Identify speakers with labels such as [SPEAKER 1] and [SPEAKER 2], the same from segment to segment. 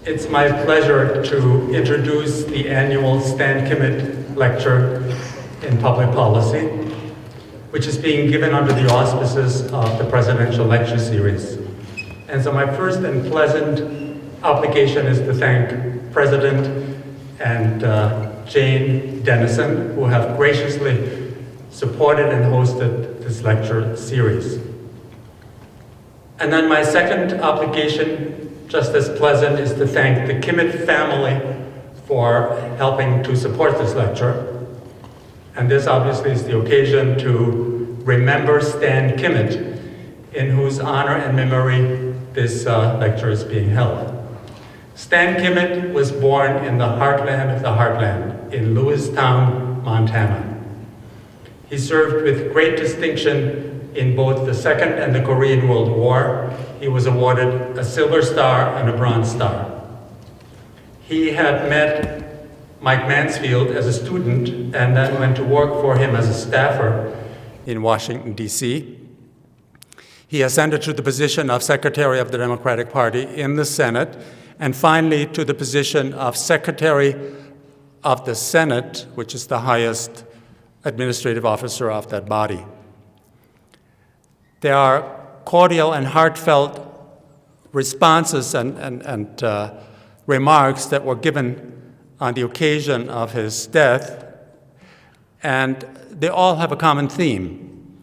[SPEAKER 1] It's my pleasure to introduce the annual Stan Kimmett Lecture in Public Policy, which is being given under the auspices of the Presidential Lecture Series. And so my first and pleasant obligation is to thank President and Jane Dennison, who have graciously supported and hosted this lecture series. And then my second obligation, just as pleasant, is to thank the Kimmett family for helping to support this lecture. And this obviously is the occasion to remember Stan Kimmett, in whose honor and memory this lecture is being held. Stan Kimmett was born in the heartland of the heartland, in Lewistown, Montana. He served with great distinction in both the Second and the Korean World War. He was awarded a Silver Star and a Bronze Star. He had met Mike Mansfield as a student and then went to work for him as a staffer in Washington, D.C. He ascended to the position of Secretary of the Democratic Party in the Senate, and finally to the position of Secretary of the Senate, which is the highest administrative officer of that body. There are cordial and heartfelt responses and remarks that were given on the occasion of his death, and they all have a common theme,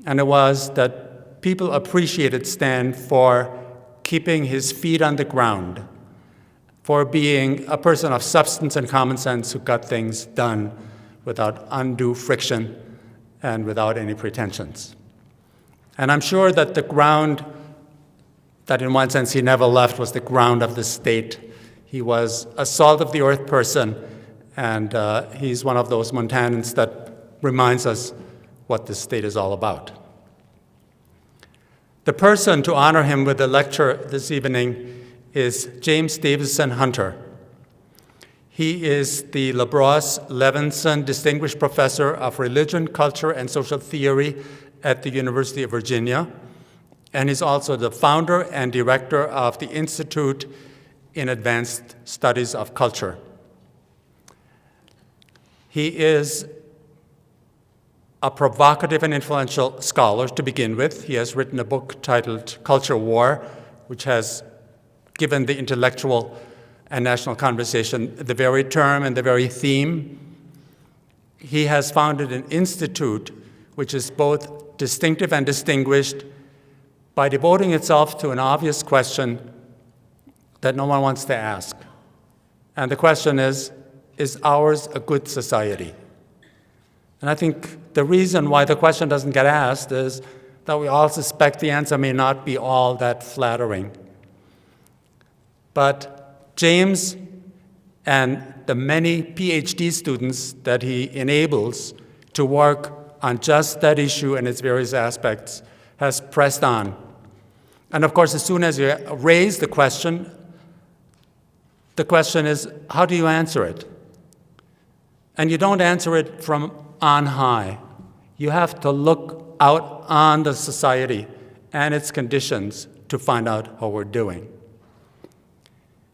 [SPEAKER 1] and it was that people appreciated Stan for keeping his feet on the ground, for being a person of substance and common sense who got things done without undue friction and without any pretensions. And I'm sure that the ground that in one sense he never left was the ground of the state. He was a salt-of-the-earth person, and he's one of those Montanans that reminds us what this state is all about. The person to honor him with the lecture this evening is James Davison Hunter. He is the LaBrosse Levinson Distinguished Professor of Religion, Culture, and Social Theory at the University of Virginia, and he's also the founder and director of the Institute in Advanced Studies of Culture. He is a provocative and influential scholar to begin with. He has written a book titled Culture War, which has given the intellectual and national conversation the very term and the very theme. He has founded an institute which is both distinctive and distinguished by devoting itself to an obvious question that no one wants to ask. And the question is ours a good society? And I think the reason why the question doesn't get asked is that we all suspect the answer may not be all that flattering. But James and the many PhD students that he enables to work on just that issue and its various aspects has pressed on. And of course, as soon as you raise the question is, how do you answer it? And you don't answer it from on high. You have to look out on the society and its conditions to find out how we're doing.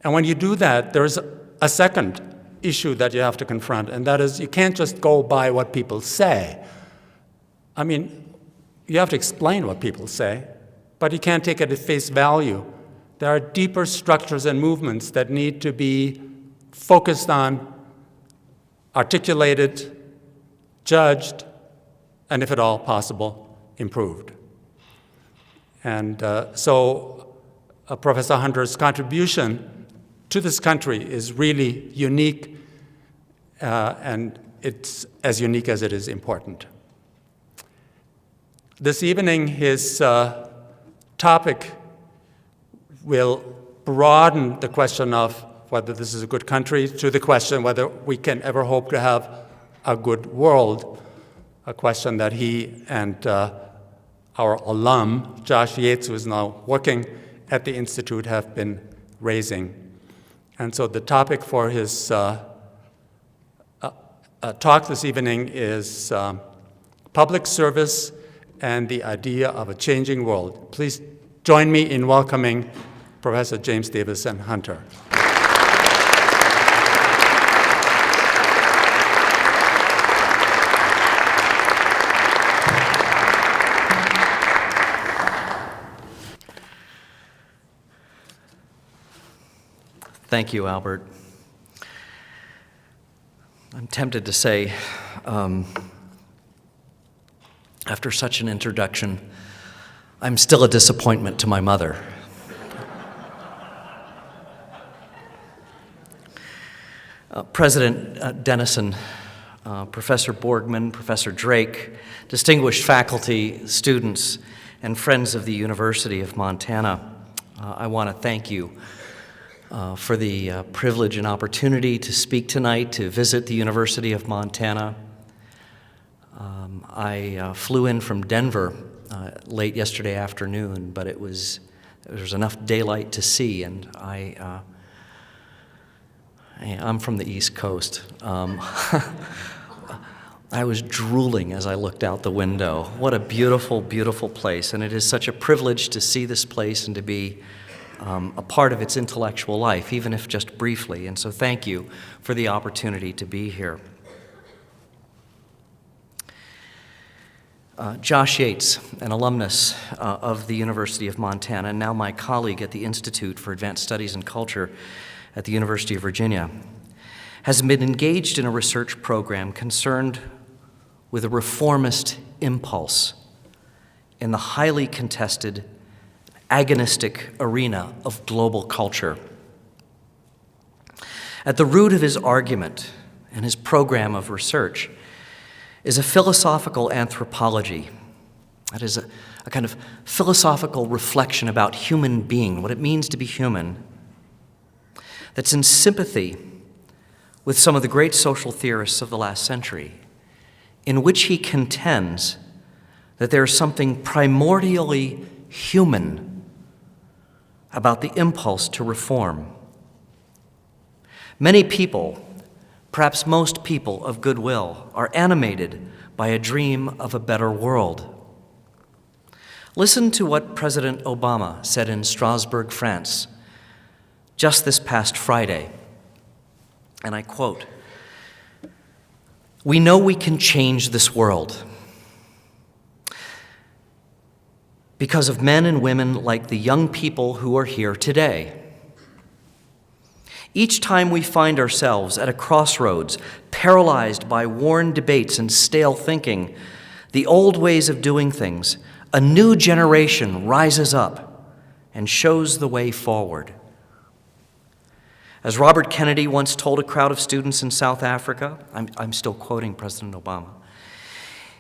[SPEAKER 1] And when you do that, there's a second issue that you have to confront, and that is you can't just go by what people say. I mean, you have to explain what people say, but you can't take it at face value. There are deeper structures and movements that need to be focused on, articulated, judged, and if at all possible, improved. And so Professor Hunter's contribution to this country is really unique, and it's as unique as it is important. This evening, his topic will broaden the question of whether this is a good country to the question whether we can ever hope to have a good world, a question that he and our alum, Josh Yates, who is now working at the Institute, have been raising. And so the topic for his talk this evening is public service and the idea of a changing world. Please join me in welcoming Professor James Davison Hunter.
[SPEAKER 2] Thank you, Albert. I'm tempted to say, after such an introduction, I'm still a disappointment to my mother. President Dennison, Professor Borgman, Professor Drake, distinguished faculty, students, and friends of the University of Montana, I want to thank you for the privilege and opportunity to speak tonight, to visit the University of Montana. I flew in from Denver late yesterday afternoon, but there was enough daylight to see, and I'm from the East Coast. I was drooling as I looked out the window. What a beautiful, beautiful place, and it is such a privilege to see this place and to be a part of its intellectual life, even if just briefly. And so thank you for the opportunity to be here. Josh Yates, an alumnus of the University of Montana, and now my colleague at the Institute for Advanced Studies and Culture at the University of Virginia, has been engaged in a research program concerned with a reformist impulse in the highly contested agonistic arena of global culture. At the root of his argument and his program of research is a philosophical anthropology. That is a kind of philosophical reflection about human being, what it means to be human, that's in sympathy with some of the great social theorists of the last century, in which he contends that there is something primordially human about the impulse to reform. Many people, perhaps most people of goodwill, are animated by a dream of a better world. Listen to what President Obama said in Strasbourg, France, just this past Friday, and I quote, "We know we can change this world because of men and women like the young people who are here today. Each time we find ourselves at a crossroads, paralyzed by worn debates and stale thinking, the old ways of doing things, a new generation rises up and shows the way forward." As Robert Kennedy once told a crowd of students in South Africa, I'm still quoting President Obama,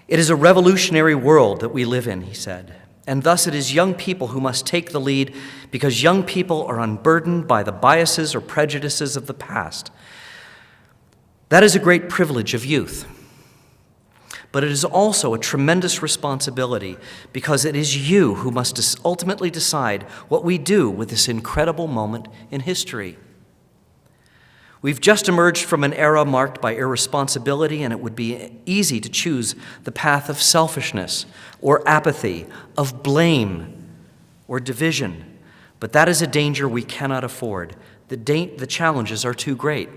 [SPEAKER 2] "It is a revolutionary world that we live in," he said. "And thus it is young people who must take the lead because young people are unburdened by the biases or prejudices of the past. That is a great privilege of youth. But it is also a tremendous responsibility because it is you who must ultimately decide what we do with this incredible moment in history. We've just emerged from an era marked by irresponsibility, and it would be easy to choose the path of selfishness or apathy, of blame or division. But that is a danger we cannot afford. The challenges are too great.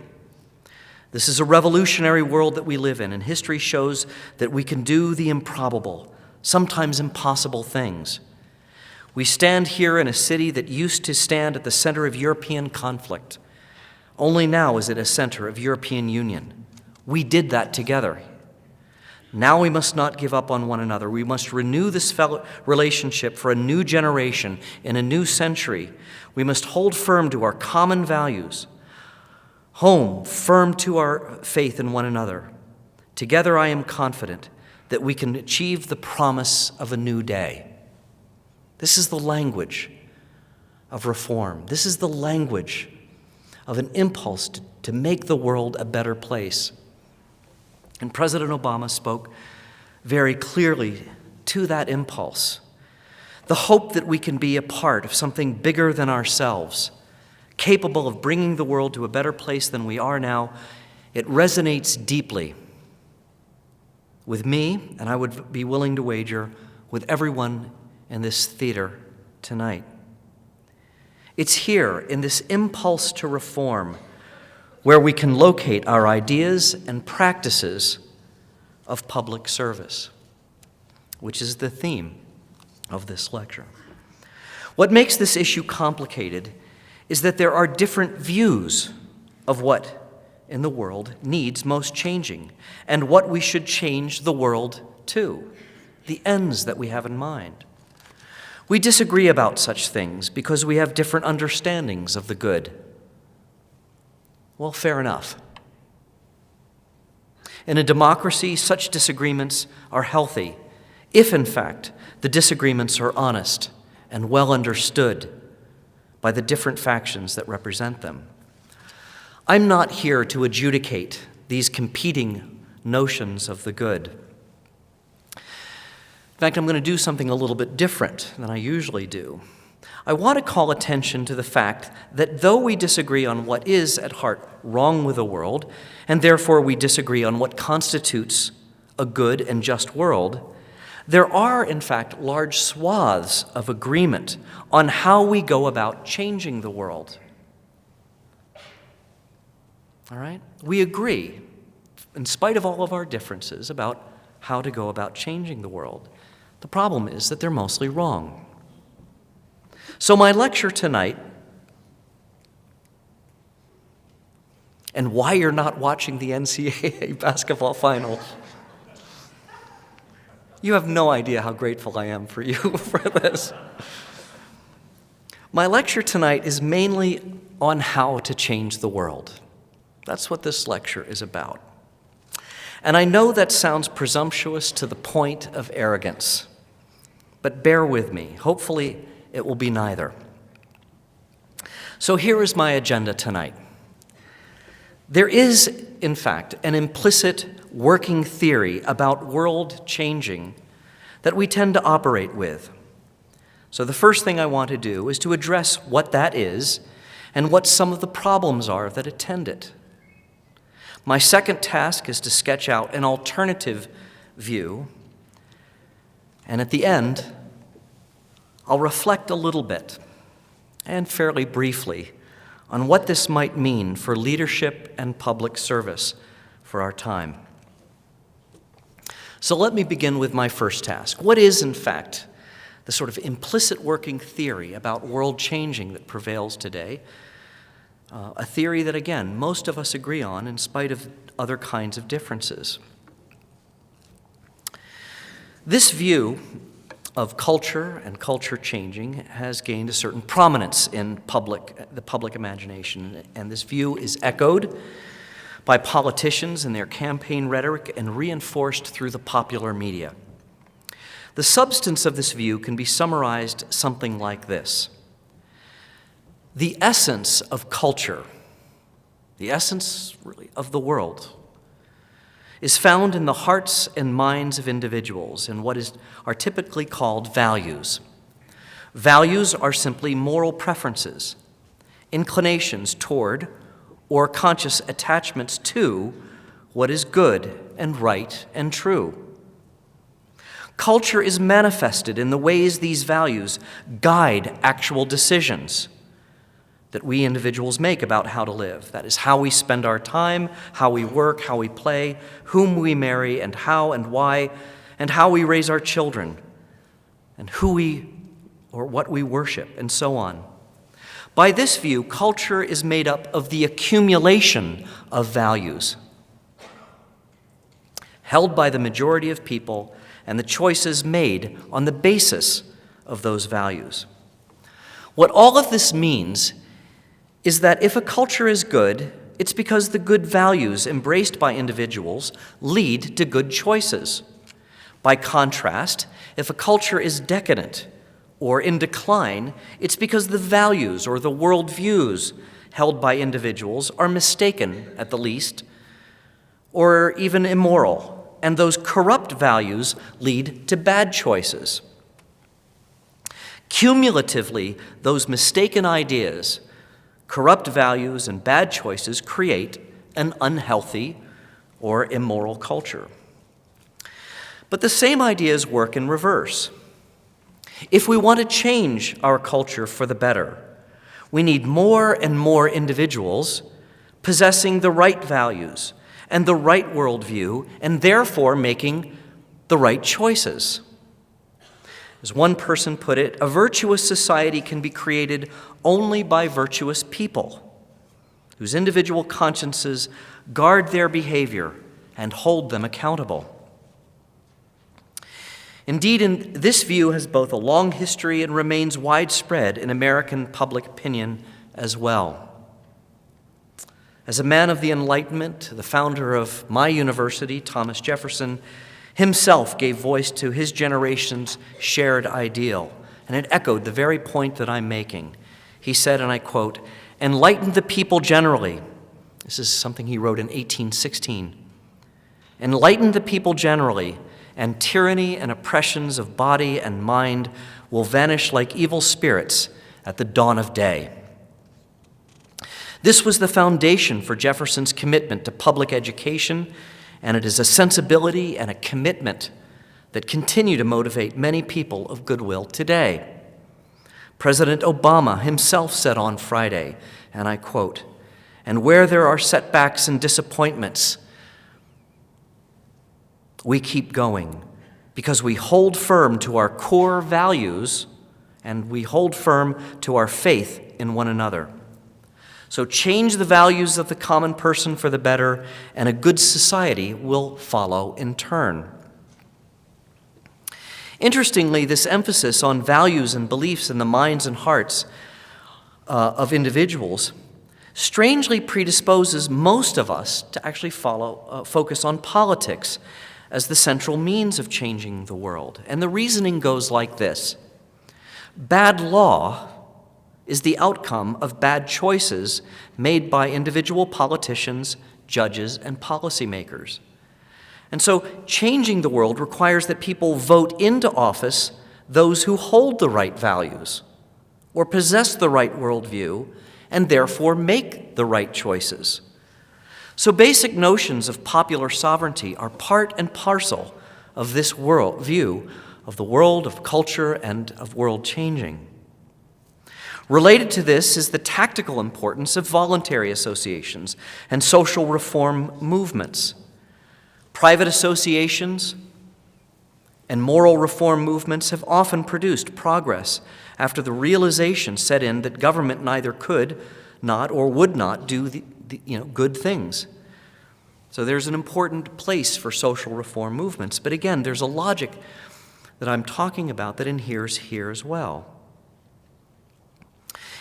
[SPEAKER 2] This is a revolutionary world that we live in, and history shows that we can do the improbable, sometimes impossible things. We stand here in a city that used to stand at the center of European conflict. Only now is it a center of European union. We did that together. Now we must not give up on one another. We must renew this relationship for a new generation in a new century. We must hold firm to our common values. Home, firm to our faith in one another. Together I am confident that we can achieve the promise of a new day." This is the language of reform. This is the language of an impulse to make the world a better place. And President Obama spoke very clearly to that impulse, the hope that we can be a part of something bigger than ourselves, capable of bringing the world to a better place than we are now. It resonates deeply with me, and I would be willing to wager with everyone in this theater tonight. It's here, in this impulse to reform, where we can locate our ideas and practices of public service, which is the theme of this lecture. What makes this issue complicated is that there are different views of what in the world needs most changing and what we should change the world to, the ends that we have in mind. We disagree about such things because we have different understandings of the good. Well, fair enough. In a democracy, such disagreements are healthy, if in fact the disagreements are honest and well understood by the different factions that represent them. I'm not here to adjudicate these competing notions of the good. In fact, I'm going to do something a little bit different than I usually do. I want to call attention to the fact that though we disagree on what is at heart wrong with the world, and therefore we disagree on what constitutes a good and just world, there are, in fact, large swaths of agreement on how we go about changing the world. All right? We agree, in spite of all of our differences, about how to go about changing the world. The problem is that they're mostly wrong. So my lecture tonight, and why you're not watching the NCAA basketball finals, you have no idea how grateful I am for you for this. My lecture tonight is mainly on how to change the world. That's what this lecture is about. And I know that sounds presumptuous to the point of arrogance, but bear with me. Hopefully, it will be neither. So here is my agenda tonight. There is, in fact, an implicit working theory about world changing that we tend to operate with. So the first thing I want to do is to address what that is and what some of the problems are that attend it. My second task is to sketch out an alternative view, and at the end, I'll reflect a little bit, and fairly briefly, on what this might mean for leadership and public service for our time. So let me begin with my first task. What is, in fact, the sort of implicit working theory about world changing that prevails today? A theory that, again, most of us agree on in spite of other kinds of differences. This view of culture and culture changing has gained a certain prominence in the public imagination, and this view is echoed by politicians in their campaign rhetoric and reinforced through the popular media. The substance of this view can be summarized something like this. The essence of culture, the essence really of the world, is found in the hearts and minds of individuals in what are typically called values. Values are simply moral preferences, inclinations toward or conscious attachments to what is good and right and true. Culture is manifested in the ways these values guide actual decisions that we individuals make about how to live. That is how we spend our time, how we work, how we play, whom we marry, and how and why, and how we raise our children, and what we worship, and so on. By this view, culture is made up of the accumulation of values held by the majority of people and the choices made on the basis of those values. What all of this means is that if a culture is good, it's because the good values embraced by individuals lead to good choices. By contrast, if a culture is decadent or in decline, it's because the values or the worldviews held by individuals are mistaken at the least, or even immoral, and those corrupt values lead to bad choices. Cumulatively, those mistaken ideas, corrupt values, and bad choices create an unhealthy or immoral culture. But the same ideas work in reverse. If we want to change our culture for the better, we need more and more individuals possessing the right values and the right worldview, and therefore making the right choices. As one person put it, a virtuous society can be created only by virtuous people whose individual consciences guard their behavior and hold them accountable. Indeed, this view has both a long history and remains widespread in American public opinion as well. As a man of the Enlightenment, the founder of my university, Thomas Jefferson, himself gave voice to his generation's shared ideal, and it echoed the very point that I'm making. He said, and I quote, "Enlighten the people generally." This is something he wrote in 1816. "Enlighten the people generally, and tyranny and oppressions of body and mind will vanish like evil spirits at the dawn of day." This was the foundation for Jefferson's commitment to public education, and it is a sensibility and a commitment that continue to motivate many people of goodwill today. President Obama himself said on Friday, and I quote, "And where there are setbacks and disappointments, we keep going because we hold firm to our core values and we hold firm to our faith in one another. So change the values of the common person for the better, and a good society will follow in turn." Interestingly, this emphasis on values and beliefs in the minds and hearts of individuals strangely predisposes most of us to actually focus on politics as the central means of changing the world. And the reasoning goes like this: bad law is the outcome of bad choices made by individual politicians, judges, and policymakers. And so changing the world requires that people vote into office those who hold the right values or possess the right worldview and therefore make the right choices. So basic notions of popular sovereignty are part and parcel of this world view of the world, of culture, and of world changing. Related to this is the tactical importance of voluntary associations and social reform movements. Private associations and moral reform movements have often produced progress after the realization set in that government neither could not or would not do good things. So there's an important place for social reform movements. But again, there's a logic that I'm talking about that inheres here as well.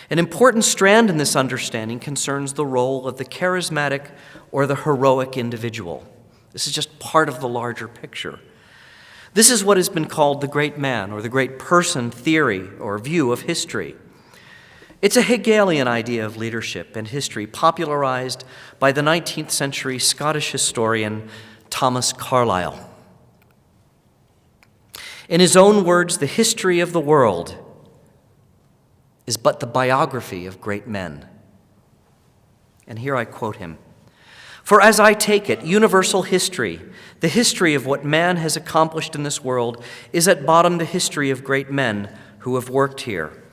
[SPEAKER 2] An important strand in this understanding concerns the role of the charismatic or the heroic individual. This is just part of the larger picture. This is what has been called the great man or the great person theory or view of history. It's a Hegelian idea of leadership and history popularized by the 19th century Scottish historian Thomas Carlyle. In his own words, the history of the world is but the biography of great men. And here I quote him: "For as I take it, universal history, the history of what man has accomplished in this world, is at bottom the history of great men who have worked here.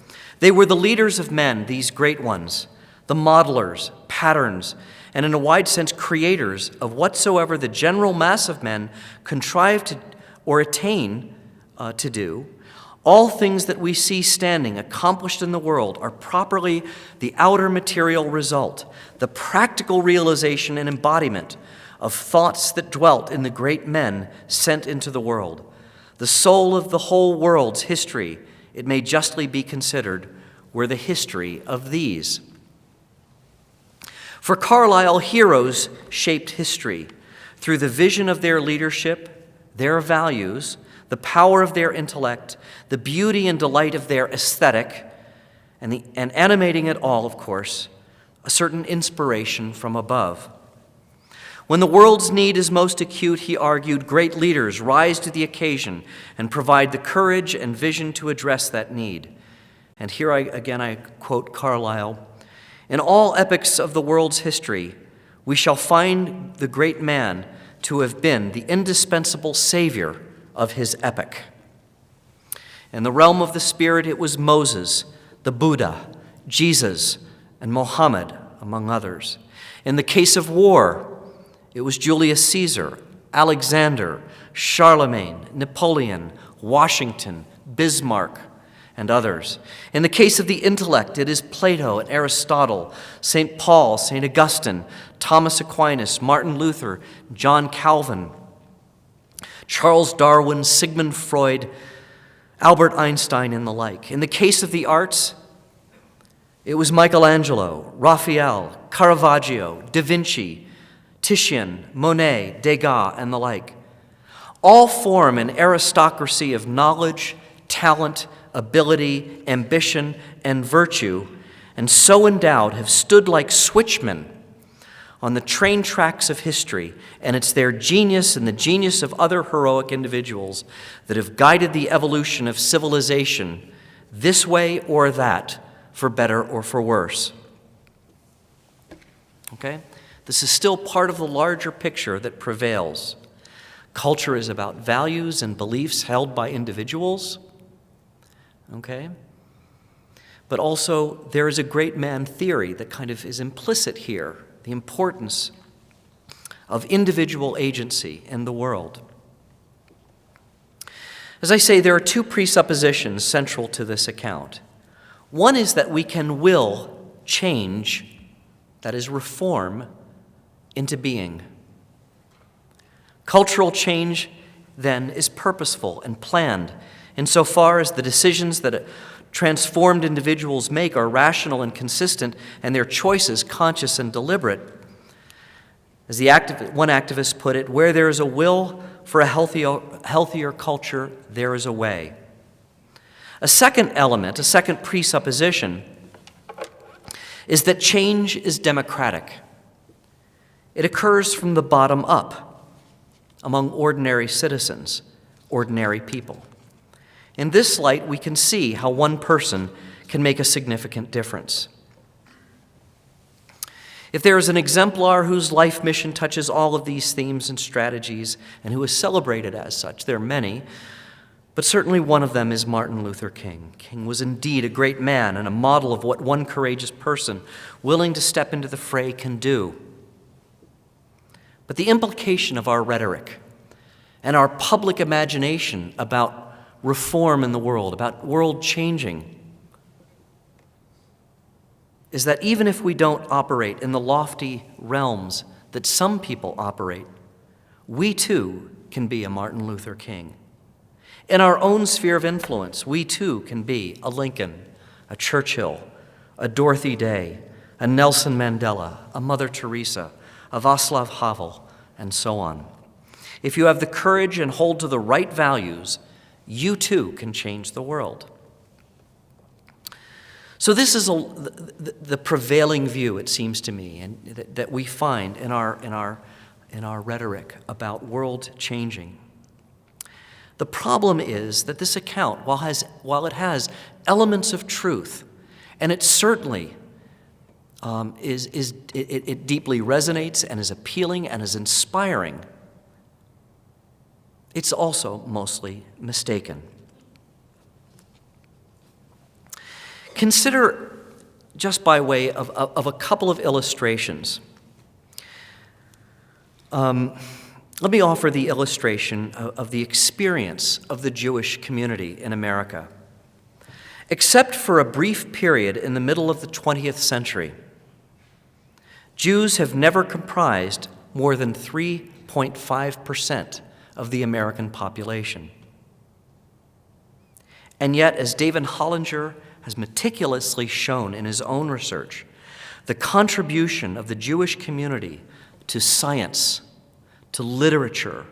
[SPEAKER 2] They were the leaders of men, these great ones, the modelers, patterns, and in a wide sense creators of whatsoever the general mass of men contrive to or attain to do. All things that we see standing, accomplished in the world, are properly the outer material result, the practical realization and embodiment of thoughts that dwelt in the great men sent into the world. The soul of the whole world's history, it may justly be considered, were the history of these." For Carlyle, heroes shaped history through the vision of their leadership, their values, the power of their intellect, the beauty and delight of their aesthetic, and animating it all, of course, a certain inspiration from above. When the world's need is most acute, he argued, great leaders rise to the occasion and provide the courage and vision to address that need. And here I quote Carlyle, "In all epochs of the world's history, we shall find the great man to have been the indispensable savior of his epoch." In the realm of the spirit, it was Moses, the Buddha, Jesus, and Mohammed, among others. In the case of war, it was Julius Caesar, Alexander, Charlemagne, Napoleon, Washington, Bismarck, and others. In the case of the intellect, it is Plato and Aristotle, St. Paul, St. Augustine, Thomas Aquinas, Martin Luther, John Calvin, Charles Darwin, Sigmund Freud, Albert Einstein, and the like. In the case of the arts, it was Michelangelo, Raphael, Caravaggio, Da Vinci, Titian, Monet, Degas, and the like. All form an aristocracy of knowledge, talent, ability, ambition, and virtue, and so endowed have stood like switchmen on the train tracks of history, and it's their genius and the genius of other heroic individuals that have guided the evolution of civilization this way or that, for better or for worse. Okay? This is still part of the larger picture that prevails. Culture is about values and beliefs held by individuals. Okay? But also, there is a great man theory that kind of is implicit here, the importance of individual agency in the world. As I say, there are two presuppositions central to this account. One is that we can will change, that is, reform, into being. Cultural change, then, is purposeful and planned insofar as the decisions that transformed individuals make are rational and consistent, and their choices conscious and deliberate. As one activist put it, where there is a will for a healthier culture, there is a way. A second element, a second presupposition, is that change is democratic. It occurs from the bottom up, among ordinary citizens, ordinary people. In this light, we can see how one person can make a significant difference. If there is an exemplar whose life mission touches all of these themes and strategies, and who is celebrated as such, there are many, but certainly one of them is Martin Luther King. King was indeed a great man and a model of what one courageous person willing to step into the fray can do. But the implication of our rhetoric and our public imagination about reform in the world, about world changing, is that even if we don't operate in the lofty realms that some people operate, we too can be a Martin Luther King. In our own sphere of influence, we too can be a Lincoln, a Churchill, a Dorothy Day, a Nelson Mandela, a Mother Teresa, a Václav Havel, and so on. If you have the courage and hold to the right values, you too can change the world. So this is the prevailing view, it seems to me, and that we find in our rhetoric about world changing. The problem is that this account, while it has elements of truth, and it certainly it deeply resonates and is appealing and is inspiring, it's also mostly mistaken. Consider, just by way of a couple of illustrations, let me offer the illustration of the experience of the Jewish community in America. Except for a brief period in the middle of the 20th century, Jews have never comprised more than 3.5% of the American population. And yet, as David Hollinger has meticulously shown in his own research, the contribution of the Jewish community to science, to literature,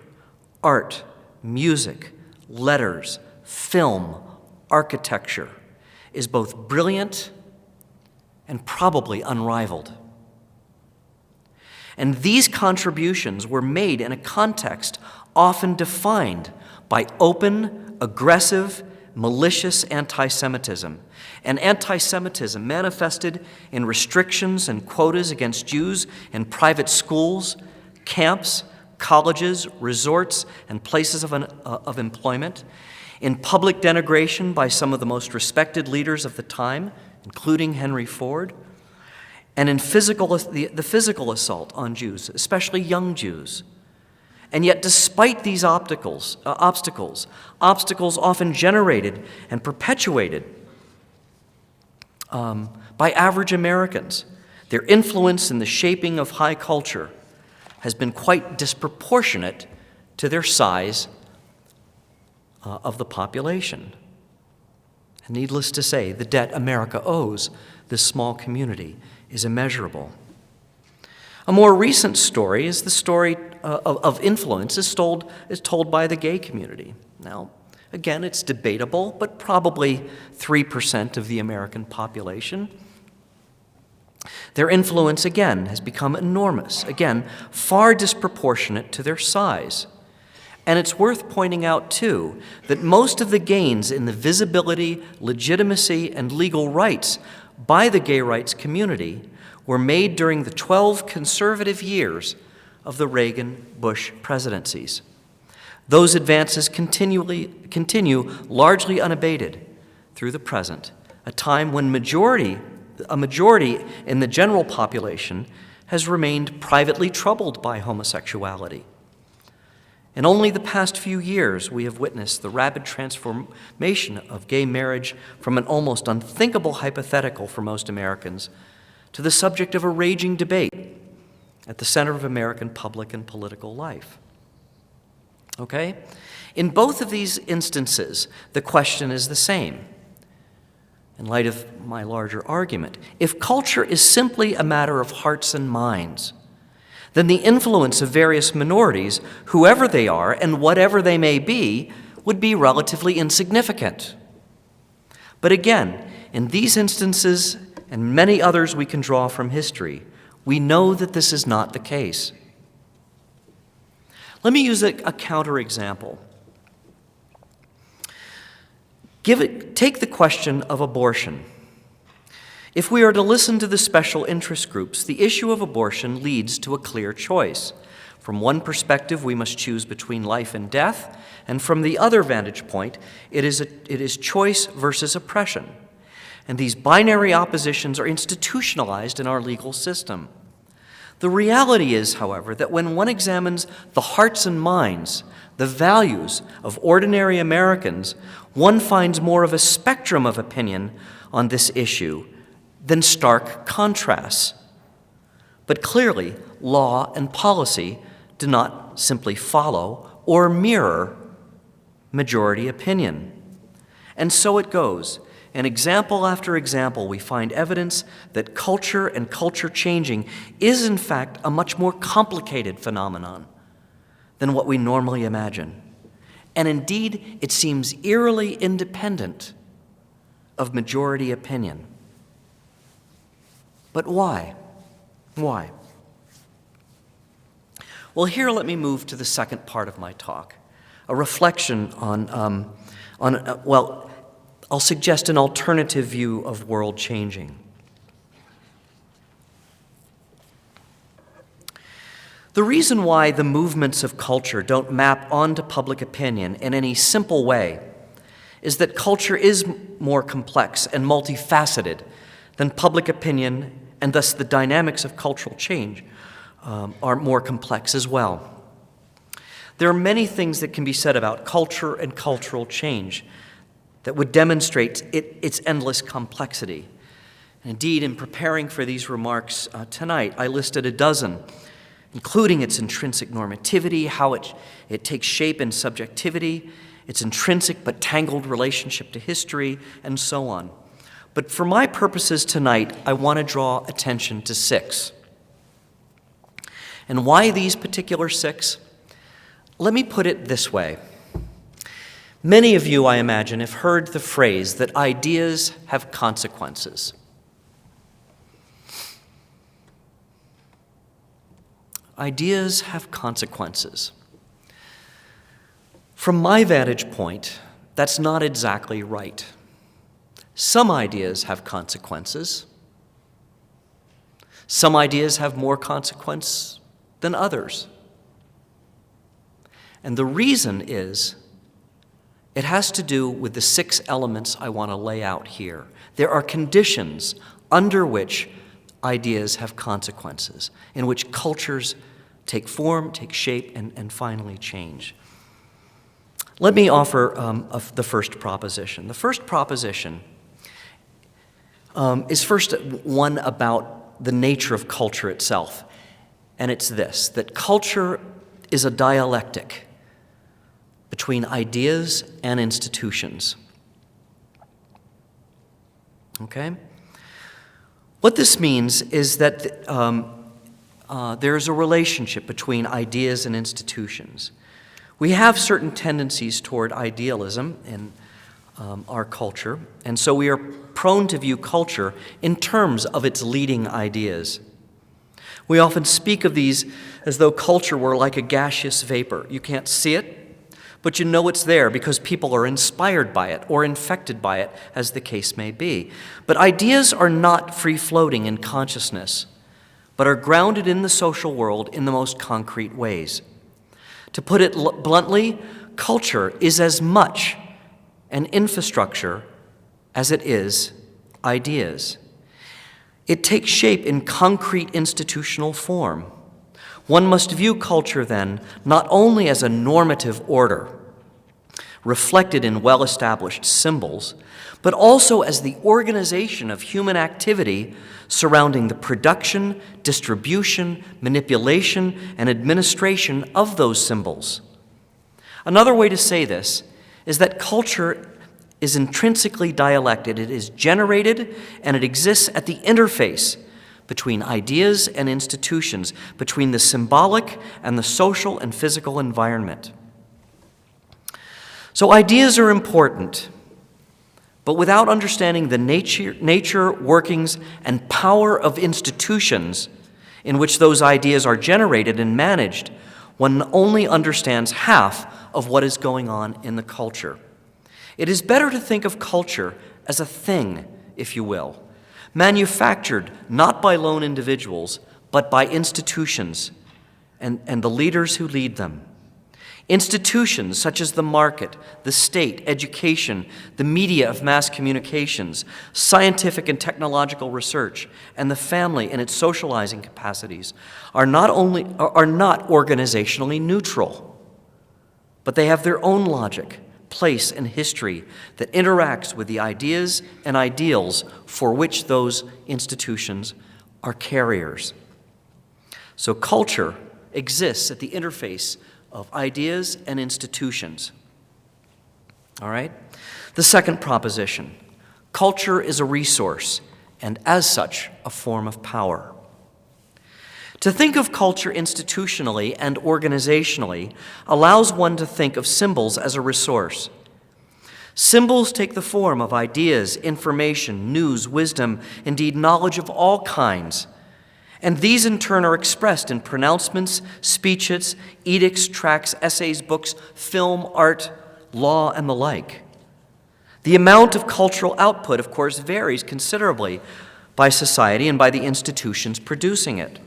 [SPEAKER 2] art, music, letters, film, architecture is both brilliant and probably unrivaled. And these contributions were made in a context often defined by open, aggressive, malicious anti-Semitism, and anti-Semitism manifested in restrictions and quotas against Jews in private schools, camps, colleges, resorts, and places of employment, in public denigration by some of the most respected leaders of the time, including Henry Ford, and in the physical assault on Jews, especially young Jews. And yet, despite these obstacles often generated and perpetuated by average Americans, their influence in the shaping of high culture has been quite disproportionate to their size of the population. And needless to say, the debt America owes this small community is immeasurable. A more recent story is the story of influence is told by the gay community. Now, again, it's debatable, but probably 3% of the American population. Their influence, again, has become enormous, again, far disproportionate to their size. And it's worth pointing out, too, that most of the gains in the visibility, legitimacy, and legal rights by the gay rights community were made during the 12 conservative years of the Reagan-Bush presidencies. Those advances continue largely unabated through the present, a time when a majority in the general population has remained privately troubled by homosexuality. In only the past few years, we have witnessed the rapid transformation of gay marriage from an almost unthinkable hypothetical for most Americans to the subject of a raging debate at the center of American public and political life. Okay? In both of these instances, the question is the same. In light of my larger argument, if culture is simply a matter of hearts and minds, then the influence of various minorities, whoever they are and whatever they may be, would be relatively insignificant. But again, in these instances and many others we can draw from history, we know that this is not the case. Let me use a counterexample. Take the question of abortion. If we are to listen to the special interest groups, the issue of abortion leads to a clear choice. From one perspective, we must choose between life and death, and from the other vantage point, it is choice versus oppression. And these binary oppositions are institutionalized in our legal system. The reality is, however, that when one examines the hearts and minds, the values of ordinary Americans, one finds more of a spectrum of opinion on this issue than stark contrasts. But clearly, law and policy do not simply follow or mirror majority opinion. And so it goes. In example after example, we find evidence that culture and culture changing is, in fact, a much more complicated phenomenon than what we normally imagine. And indeed, it seems eerily independent of majority opinion. But why? Why? Well, here let me move to the second part of my talk, a reflection on I'll suggest an alternative view of world changing. The reason why the movements of culture don't map onto public opinion in any simple way is that culture is more complex and multifaceted than public opinion, and thus the dynamics of cultural change are more complex as well. There are many things that can be said about culture and cultural change that would demonstrate its endless complexity. And indeed, in preparing for these remarks tonight, I listed a dozen, including its intrinsic normativity, how it takes shape in subjectivity, its intrinsic but tangled relationship to history, and so on. But for my purposes tonight, I want to draw attention to 6. And why these particular 6? Let me put it this way. Many of you, I imagine, have heard the phrase that ideas have consequences. Ideas have consequences. From my vantage point, that's not exactly right. Some ideas have consequences. Some ideas have more consequence than others. And the reason is, it has to do with the 6 elements I want to lay out here. There are conditions under which ideas have consequences, in which cultures take form, take shape, and finally change. Let me offer the first proposition. The first proposition is first one about the nature of culture itself, and it's this, that culture is a dialectic between ideas and institutions. Okay? What this means is that there's a relationship between ideas and institutions. We have certain tendencies toward idealism in our culture, and so we are prone to view culture in terms of its leading ideas. We often speak of these as though culture were like a gaseous vapor. You can't see it, but you know it's there because people are inspired by it or infected by it, as the case may be. But ideas are not free-floating in consciousness, but are grounded in the social world in the most concrete ways. To put it bluntly, culture is as much an infrastructure as it is ideas. It takes shape in concrete institutional form. One must view culture, then, not only as a normative order, reflected in well-established symbols, but also as the organization of human activity surrounding the production, distribution, manipulation, and administration of those symbols. Another way to say this is that culture is intrinsically dialectic. It is generated and it exists at the interface between ideas and institutions, between the symbolic and the social and physical environment. So ideas are important, but without understanding the nature, workings, and power of institutions in which those ideas are generated and managed, one only understands half of what is going on in the culture. It is better to think of culture as a thing, if you will, manufactured not by lone individuals, but by institutions and the leaders who lead them. Institutions such as the market, the state, education, the media of mass communications, scientific and technological research, and the family and its socializing capacities are not organizationally neutral, but they have their own logic, place, and history that interacts with the ideas and ideals for which those institutions are carriers. So culture exists at the interface of ideas and institutions. All right? The second proposition, culture is a resource, and as such, a form of power. To think of culture institutionally and organizationally allows one to think of symbols as a resource. Symbols take the form of ideas, information, news, wisdom, indeed knowledge of all kinds. And these in turn are expressed in pronouncements, speeches, edicts, tracts, essays, books, film, art, law, and the like. The amount of cultural output, of course, varies considerably by society and by the institutions producing it.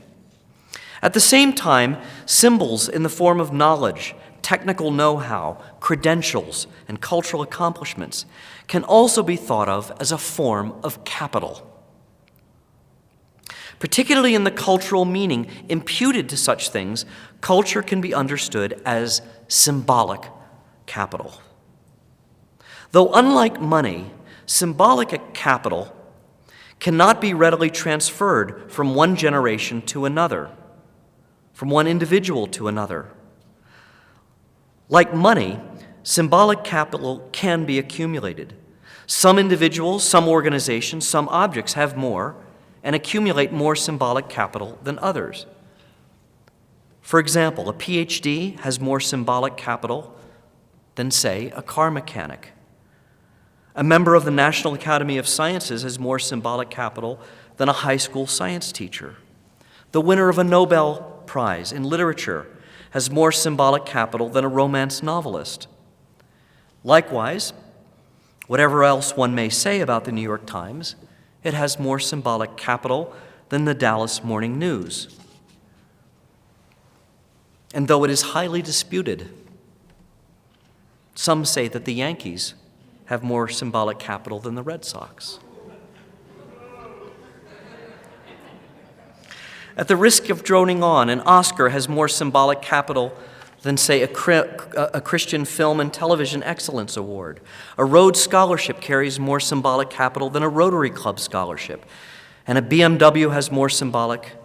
[SPEAKER 2] At the same time, symbols in the form of knowledge, technical know-how, credentials, and cultural accomplishments can also be thought of as a form of capital. Particularly in the cultural meaning imputed to such things, culture can be understood as symbolic capital. Though unlike money, symbolic capital cannot be readily transferred from one generation to another, from one individual to another. Like money, symbolic capital can be accumulated. Some individuals, some organizations, some objects have more and accumulate more symbolic capital than others. For example, a PhD has more symbolic capital than, say, a car mechanic. A member of the National Academy of Sciences has more symbolic capital than a high school science teacher. The winner of a Nobel Prize in literature has more symbolic capital than a romance novelist. Likewise, whatever else one may say about the New York Times, it has more symbolic capital than the Dallas Morning News. And though it is highly disputed, some say that the Yankees have more symbolic capital than the Red Sox. At the risk of droning on, an Oscar has more symbolic capital than, say, a Christian Film and Television Excellence Award. A Rhodes Scholarship carries more symbolic capital than a Rotary Club Scholarship. And a BMW has more symbolic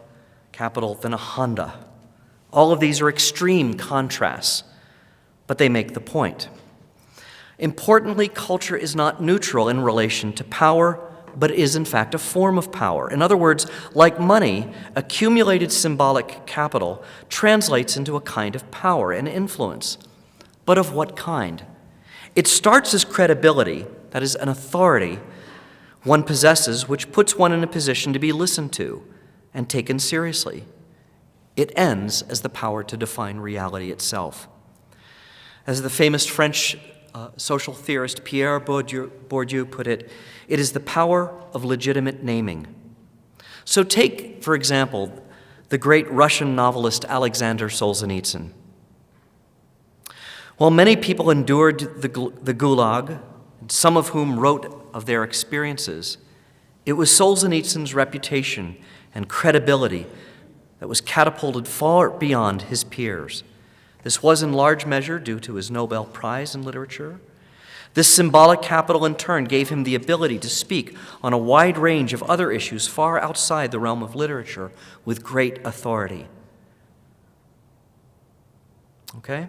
[SPEAKER 2] capital than a Honda. All of these are extreme contrasts, but they make the point. Importantly, culture is not neutral in relation to power, but is in fact a form of power. In other words, like money, accumulated symbolic capital translates into a kind of power and influence. But of what kind? It starts as credibility, that is, an authority one possesses which puts one in a position to be listened to and taken seriously. It ends as the power to define reality itself. As the famous French social theorist Pierre Bourdieu put it, it is the power of legitimate naming. So take, for example, the great Russian novelist Alexander Solzhenitsyn. While many people endured the Gulag, and some of whom wrote of their experiences, it was Solzhenitsyn's reputation and credibility that was catapulted far beyond his peers. This was in large measure due to his Nobel Prize in literature. This symbolic capital, in turn, gave him the ability to speak on a wide range of other issues far outside the realm of literature with great authority. Okay?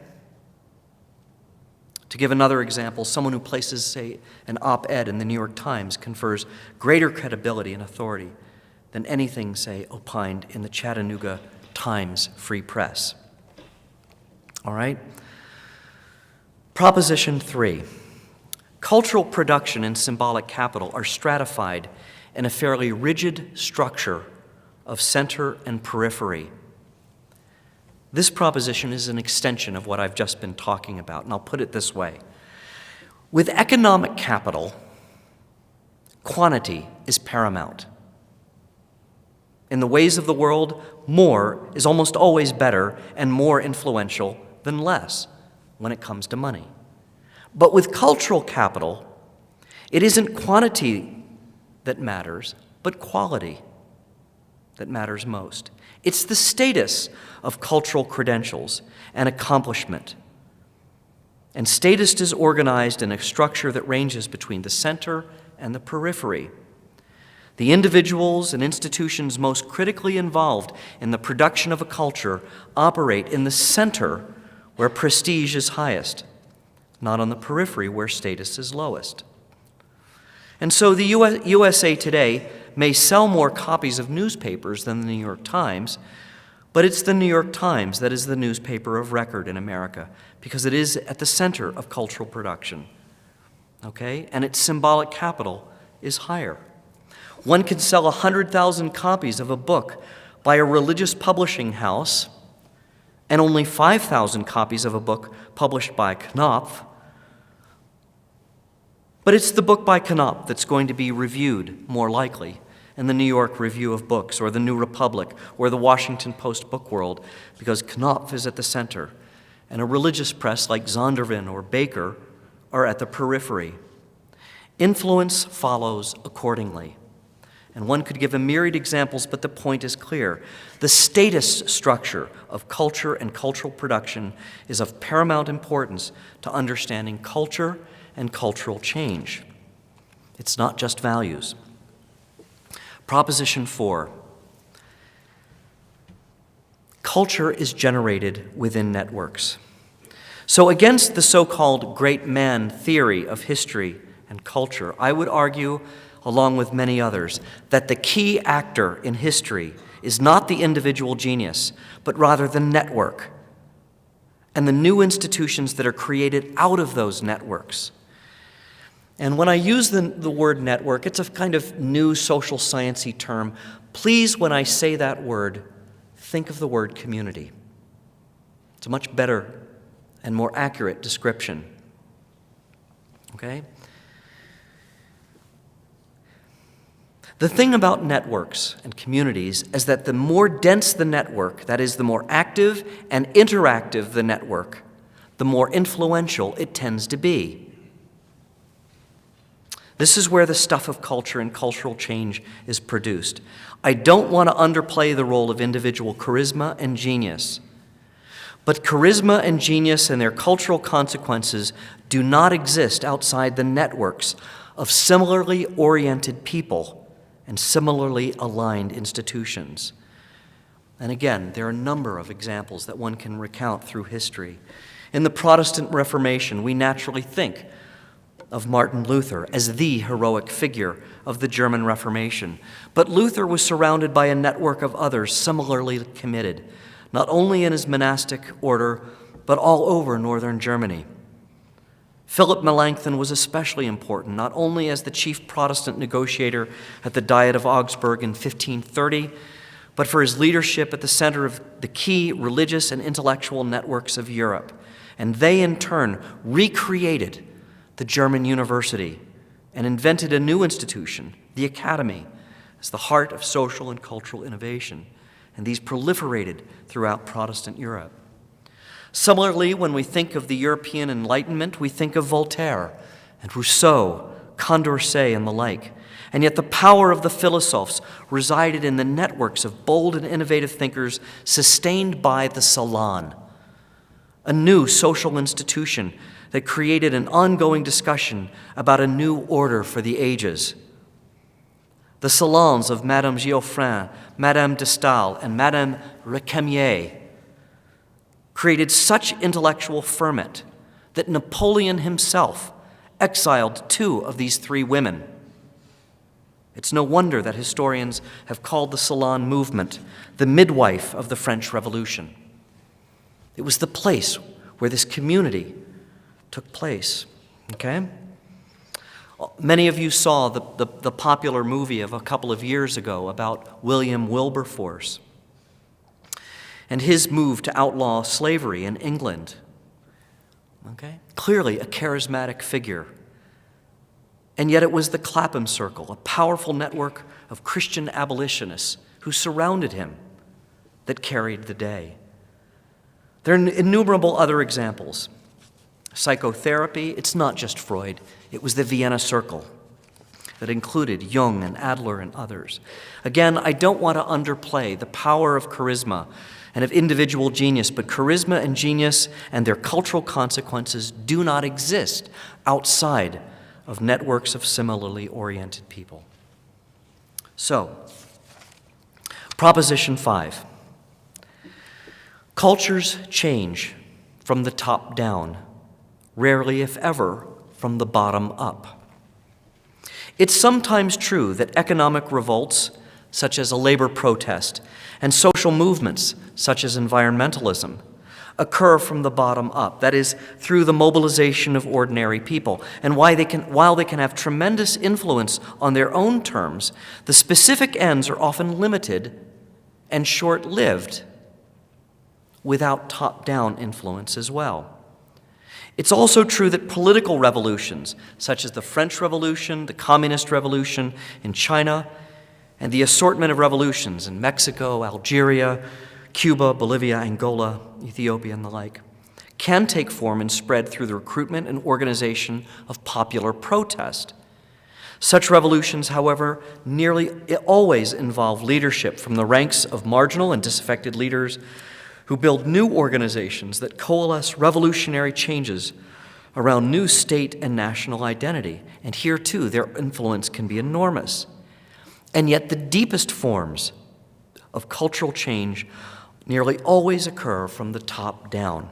[SPEAKER 2] To give another example, someone who places, say, an op-ed in the New York Times confers greater credibility and authority than anything, say, opined in the Chattanooga Times Free Press. All right? Proposition 3. Cultural production and symbolic capital are stratified in a fairly rigid structure of center and periphery. This proposition is an extension of what I've just been talking about, and I'll put it this way. With economic capital, quantity is paramount. In the ways of the world, more is almost always better and more influential than less when it comes to money. But with cultural capital, it isn't quantity that matters, but quality that matters most. It's the status of cultural credentials and accomplishment. And status is organized in a structure that ranges between the center and the periphery. The individuals and institutions most critically involved in the production of a culture operate in the center where prestige is highest, not on the periphery where status is lowest. And so the USA Today may sell more copies of newspapers than the New York Times, but it's the New York Times that is the newspaper of record in America because it is at the center of cultural production, okay? And its symbolic capital is higher. One could sell 100,000 copies of a book by a religious publishing house and only 5,000 copies of a book published by Knopf. But it's the book by Knopf that's going to be reviewed more likely in the New York Review of Books or the New Republic or the Washington Post Book World because Knopf is at the center and a religious press like Zondervan or Baker are at the periphery. Influence follows accordingly. And one could give a myriad examples, but the point is clear. The status structure of culture and cultural production is of paramount importance to understanding culture and cultural change. It's not just values. Proposition 4. Culture is generated within networks. So against the so-called great man theory of history and culture, I would argue, along with many others, that the key actor in history is not the individual genius, but rather the network. and the new institutions that are created out of those networks. And when I use the word network, it's a kind of new social science-y term. Please, when I say that word, think of the word community. It's a much better and more accurate description. Okay? The thing about networks and communities is that the more dense the network, that is, the more active and interactive the network, the more influential it tends to be. This is where the stuff of culture and cultural change is produced. I don't want to underplay the role of individual charisma and genius, but charisma and genius and their cultural consequences do not exist outside the networks of similarly oriented people and similarly aligned institutions. And again, there are a number of examples that one can recount through history. In the Protestant Reformation, we naturally think of Martin Luther as the heroic figure of the German Reformation. But Luther was surrounded by a network of others similarly committed, not only in his monastic order, but all over northern Germany. Philip Melanchthon was especially important, not only as the chief Protestant negotiator at the Diet of Augsburg in 1530, but for his leadership at the center of the key religious and intellectual networks of Europe. And they, in turn, recreated the German university and invented a new institution, the academy, as the heart of social and cultural innovation. And these proliferated throughout Protestant Europe. Similarly, when we think of the European Enlightenment, we think of Voltaire and Rousseau, Condorcet, and the like. And yet the power of the philosophes resided in the networks of bold and innovative thinkers sustained by the Salon, a new social institution that created an ongoing discussion about a new order for the ages. The salons of Madame Geoffrin, Madame de Staël, and Madame Recamier created such intellectual ferment that Napoleon himself exiled 2 of these 3 women. It's no wonder that historians have called the Salon movement the midwife of the French Revolution. It was the place where this community took place. Okay? Many of you saw the popular movie of a couple of years ago about William Wilberforce and his move to outlaw slavery in England. Okay? Clearly a charismatic figure. And yet it was the Clapham Circle, a powerful network of Christian abolitionists who surrounded him, that carried the day. There are innumerable other examples. Psychotherapy, it's not just Freud. It was the Vienna Circle that included Jung and Adler and others. Again, I don't want to underplay the power of charisma and of individual genius, but charisma and genius and their cultural consequences do not exist outside of networks of similarly oriented people. So, Proposition 5. Cultures change from the top down, rarely, if ever, from the bottom up. It's sometimes true that economic revolts, such as a labor protest, and social movements, such as environmentalism, occur from the bottom up, that is, through the mobilization of ordinary people. And while they can have tremendous influence on their own terms, the specific ends are often limited and short-lived without top-down influence as well. It's also true that political revolutions, such as the French Revolution, the Communist Revolution in China, and the assortment of revolutions in Mexico, Algeria, Cuba, Bolivia, Angola, Ethiopia, and the like, can take form and spread through the recruitment and organization of popular protest. Such revolutions, however, nearly always involve leadership from the ranks of marginal and disaffected leaders who build new organizations that coalesce revolutionary changes around new state and national identity. And here, too, their influence can be enormous. And yet the deepest forms of cultural change nearly always occur from the top down.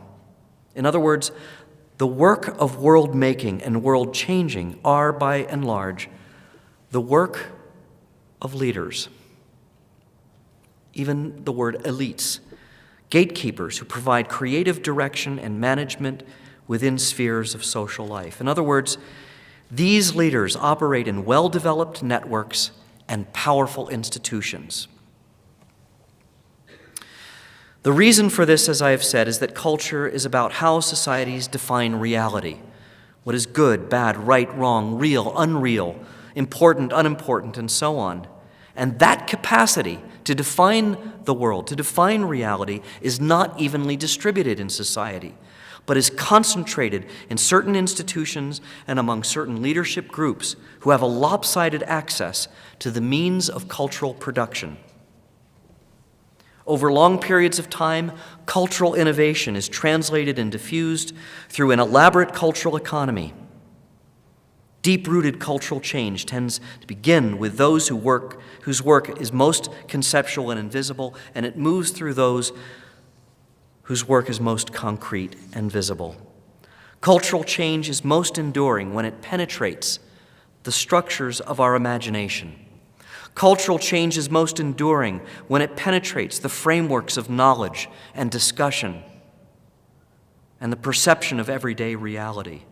[SPEAKER 2] In other words, the work of world making and world changing are, by and large, the work of leaders. Even the word elites gatekeepers who provide creative direction and management within spheres of social life. In other words, these leaders operate in well-developed networks and powerful institutions. The reason for this, as I have said, is that culture is about how societies define reality. What is good, bad, right, wrong, real, unreal, important, unimportant, and so on. And that capacity to define the world, to define reality, is not evenly distributed in society, but is concentrated in certain institutions and among certain leadership groups who have a lopsided access to the means of cultural production. Over long periods of time, cultural innovation is translated and diffused through an elaborate cultural economy. Deep-rooted cultural change tends to begin with those whose work is most conceptual and invisible, and it moves through those whose work is most concrete and visible. Cultural change is most enduring when it penetrates the structures of our imagination. Cultural change is most enduring when it penetrates the frameworks of knowledge and discussion and the perception of everyday reality.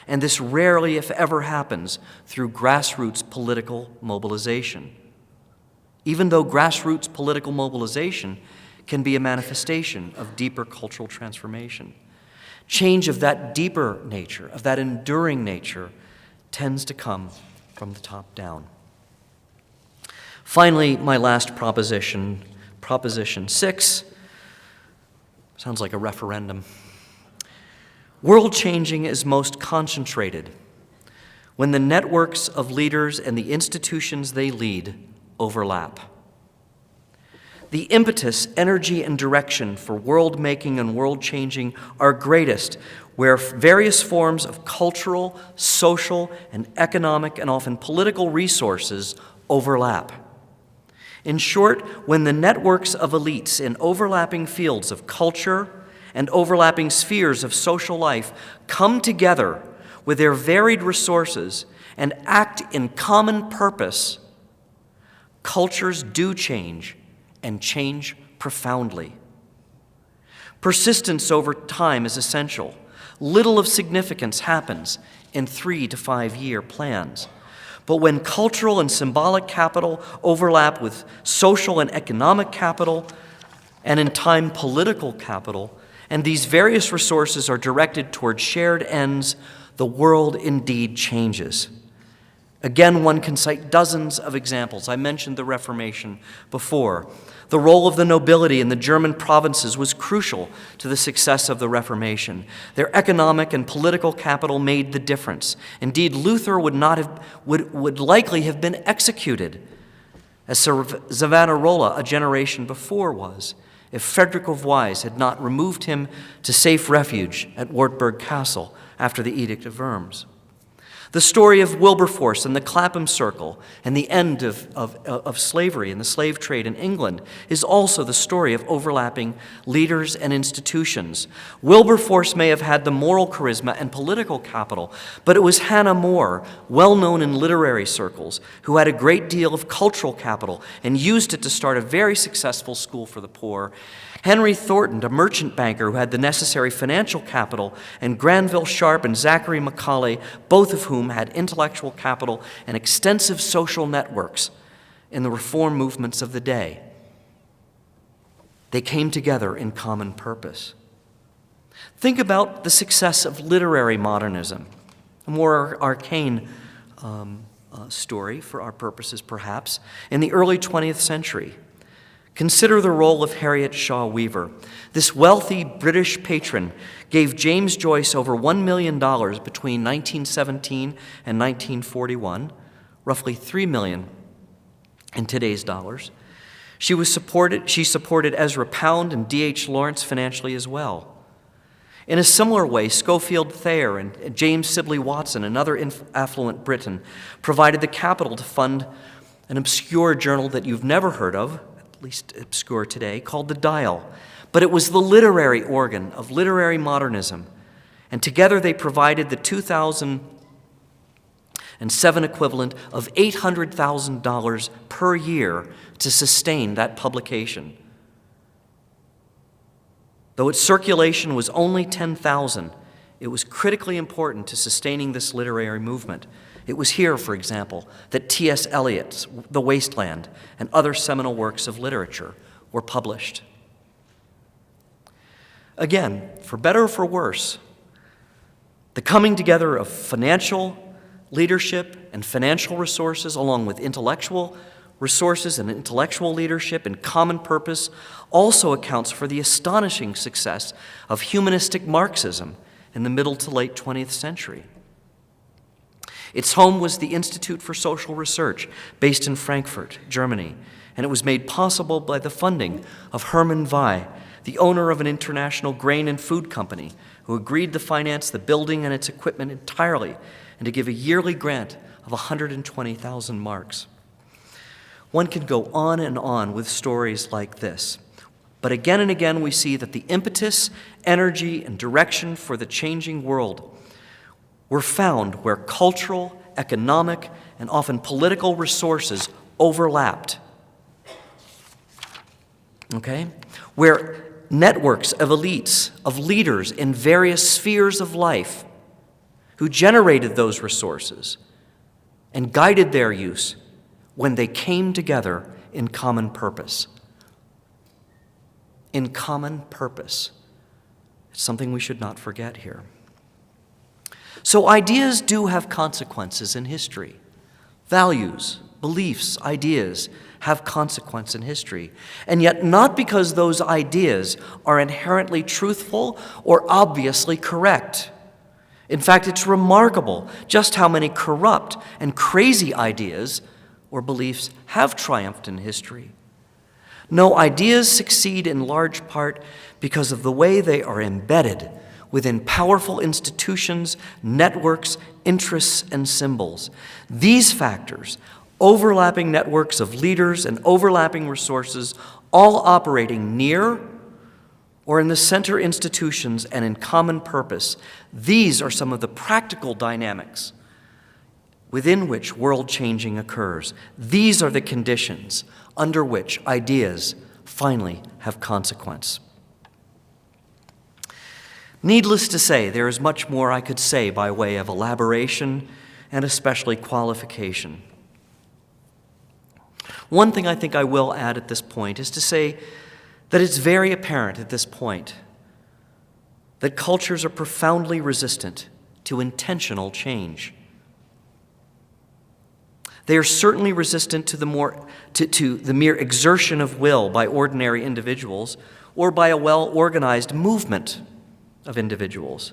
[SPEAKER 2] And this rarely, if ever, happens through grassroots political mobilization. Even though grassroots political mobilization can be a manifestation of deeper cultural transformation. Change of that deeper nature, of that enduring nature, tends to come from the top down. Finally, my last proposition, Proposition 6, sounds like a referendum. World changing is most concentrated when the networks of leaders and the institutions they lead overlap. The impetus, energy, and direction for world making and world changing are greatest where various forms of cultural, social, and economic, and often political resources overlap. In short, when the networks of elites in overlapping fields of culture and overlapping spheres of social life come together with their varied resources and act in common purpose, cultures do change and change profoundly. Persistence over time is essential. Little of significance happens in 3 to 5 year plans. But when cultural and symbolic capital overlap with social and economic capital, and in time political capital, and these various resources are directed toward shared ends, the world indeed changes. Again, one can cite dozens of examples. I mentioned the Reformation before. The role of the nobility in the German provinces was crucial to the success of the Reformation. Their economic and political capital made the difference. Indeed, Luther would likely have been executed, as Savonarola a generation before was, if Frederick of Wyse had not removed him to safe refuge at Wartburg Castle after the Edict of Worms. The story of Wilberforce and the Clapham Circle and the end of slavery and the slave trade in England is also the story of overlapping leaders and institutions. Wilberforce may have had the moral charisma and political capital, but it was Hannah More, well known in literary circles, who had a great deal of cultural capital and used it to start a very successful school for the poor. Henry Thornton, a merchant banker who had the necessary financial capital, and Granville Sharp and Zachary Macaulay, both of whom had intellectual capital and extensive social networks in the reform movements of the day. They came together in common purpose. Think about the success of literary modernism, a more arcane story for our purposes perhaps, in the early 20th century. Consider the role of Harriet Shaw Weaver. This wealthy British patron gave James Joyce over $1 million between 1917 and 1941, roughly $3 million in today's dollars. She supported Ezra Pound and D.H. Lawrence financially as well. In a similar way, Schofield Thayer and James Sibley Watson, another affluent Briton, provided the capital to fund an obscure journal that you've never heard of, at least obscure today, called The Dial. But it was the literary organ of literary modernism. And together they provided the 2007 equivalent of $800,000 per year to sustain that publication. Though its circulation was only 10,000, it was critically important to sustaining this literary movement. It was here, for example, that T.S. Eliot's The Waste Land and other seminal works of literature were published. Again, for better or for worse, the coming together of financial leadership and financial resources, along with intellectual resources and intellectual leadership and common purpose, also accounts for the astonishing success of humanistic Marxism in the middle to late 20th century. Its home was the Institute for Social Research, based in Frankfurt, Germany, and it was made possible by the funding of Hermann Wey, the owner of an international grain and food company, who agreed to finance the building and its equipment entirely and to give a yearly grant of 120,000 marks. One can go on and on with stories like this, but again and again we see that the impetus, energy, and direction for the changing world were found where cultural, economic, and often political resources overlapped. Okay? Where networks of elites, of leaders in various spheres of life who generated those resources and guided their use when they came together in common purpose. In common purpose. It's something we should not forget here. So ideas do have consequences in history. Values, beliefs, ideas have consequence in history. And yet not because those ideas are inherently truthful or obviously correct. In fact, it's remarkable just how many corrupt and crazy ideas or beliefs have triumphed in history. No, ideas succeed in large part because of the way they are embedded within powerful institutions, networks, interests, and symbols. These factors, overlapping networks of leaders and overlapping resources, all operating near or in the center institutions and in common purpose, these are some of the practical dynamics within which world changing occurs. These are the conditions under which ideas finally have consequence. Needless to say, there is much more I could say by way of elaboration and especially qualification. One thing I think I will add at this point is to say that it's very apparent at this point that cultures are profoundly resistant to intentional change. They are certainly resistant to the mere exertion of will by ordinary individuals or by a well-organized movement of individuals.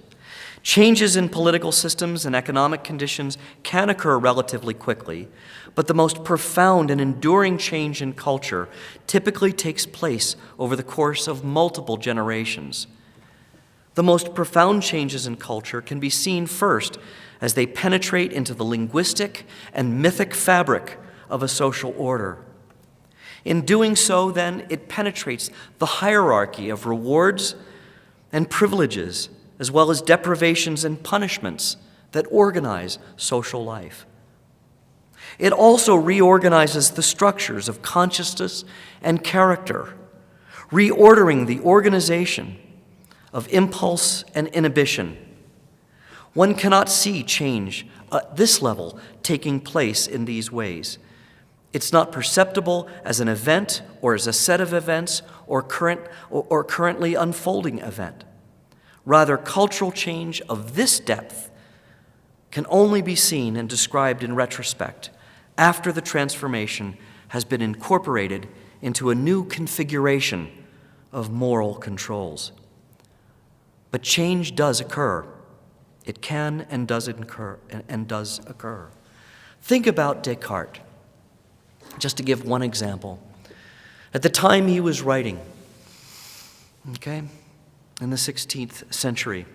[SPEAKER 2] Changes in political systems and economic conditions can occur relatively quickly, but the most profound and enduring change in culture typically takes place over the course of multiple generations. The most profound changes in culture can be seen first as they penetrate into the linguistic and mythic fabric of a social order. In doing so, then, it penetrates the hierarchy of rewards and privileges, as well as deprivations and punishments that organize social life. It also reorganizes the structures of consciousness and character, reordering the organization of impulse and inhibition. One cannot see change at this level taking place in these ways. It's not perceptible as an event or as a set of events or currently unfolding event. Rather, cultural change of this depth can only be seen and described in retrospect after the transformation has been incorporated into a new configuration of moral controls. But change does occur. It can and does occur. Think about Descartes. Just to give one example. At the time he was writing, in the 16th century,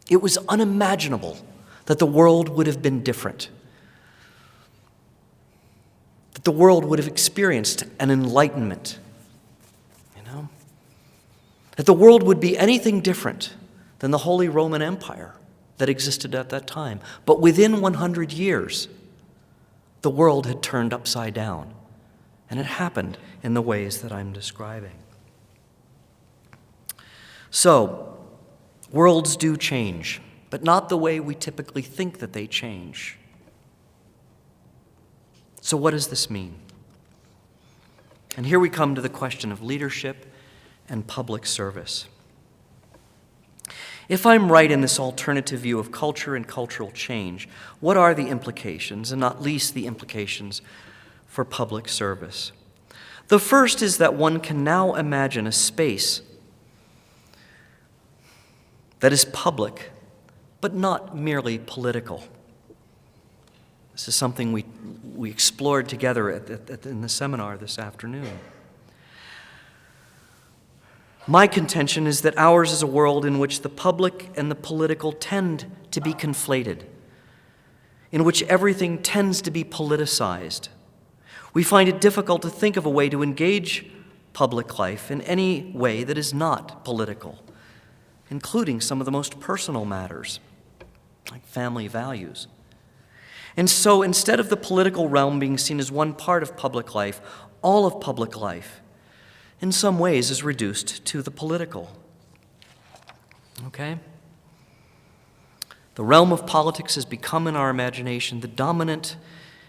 [SPEAKER 2] it was unimaginable that the world would have been different, that the world would have experienced an enlightenment, that the world would be anything different than the Holy Roman Empire that existed at that time. But within 100 years, the world had turned upside down, and it happened in the ways that I'm describing. So, worlds do change, but not the way we typically think that they change. So what does this mean? And here we come to the question of leadership and public service. If I'm right in this alternative view of culture and cultural change, what are the implications, and not least the implications for public service? The first is that one can now imagine a space that is public, but not merely political. This is something we explored together in the seminar this afternoon. My contention is that ours is a world in which the public and the political tend to be conflated, in which everything tends to be politicized. We find it difficult to think of a way to engage public life in any way that is not political, including some of the most personal matters, like family values. And so instead of the political realm being seen as one part of public life, all of public life, in some ways, is reduced to the political. Okay? The realm of politics has become in our imagination the dominant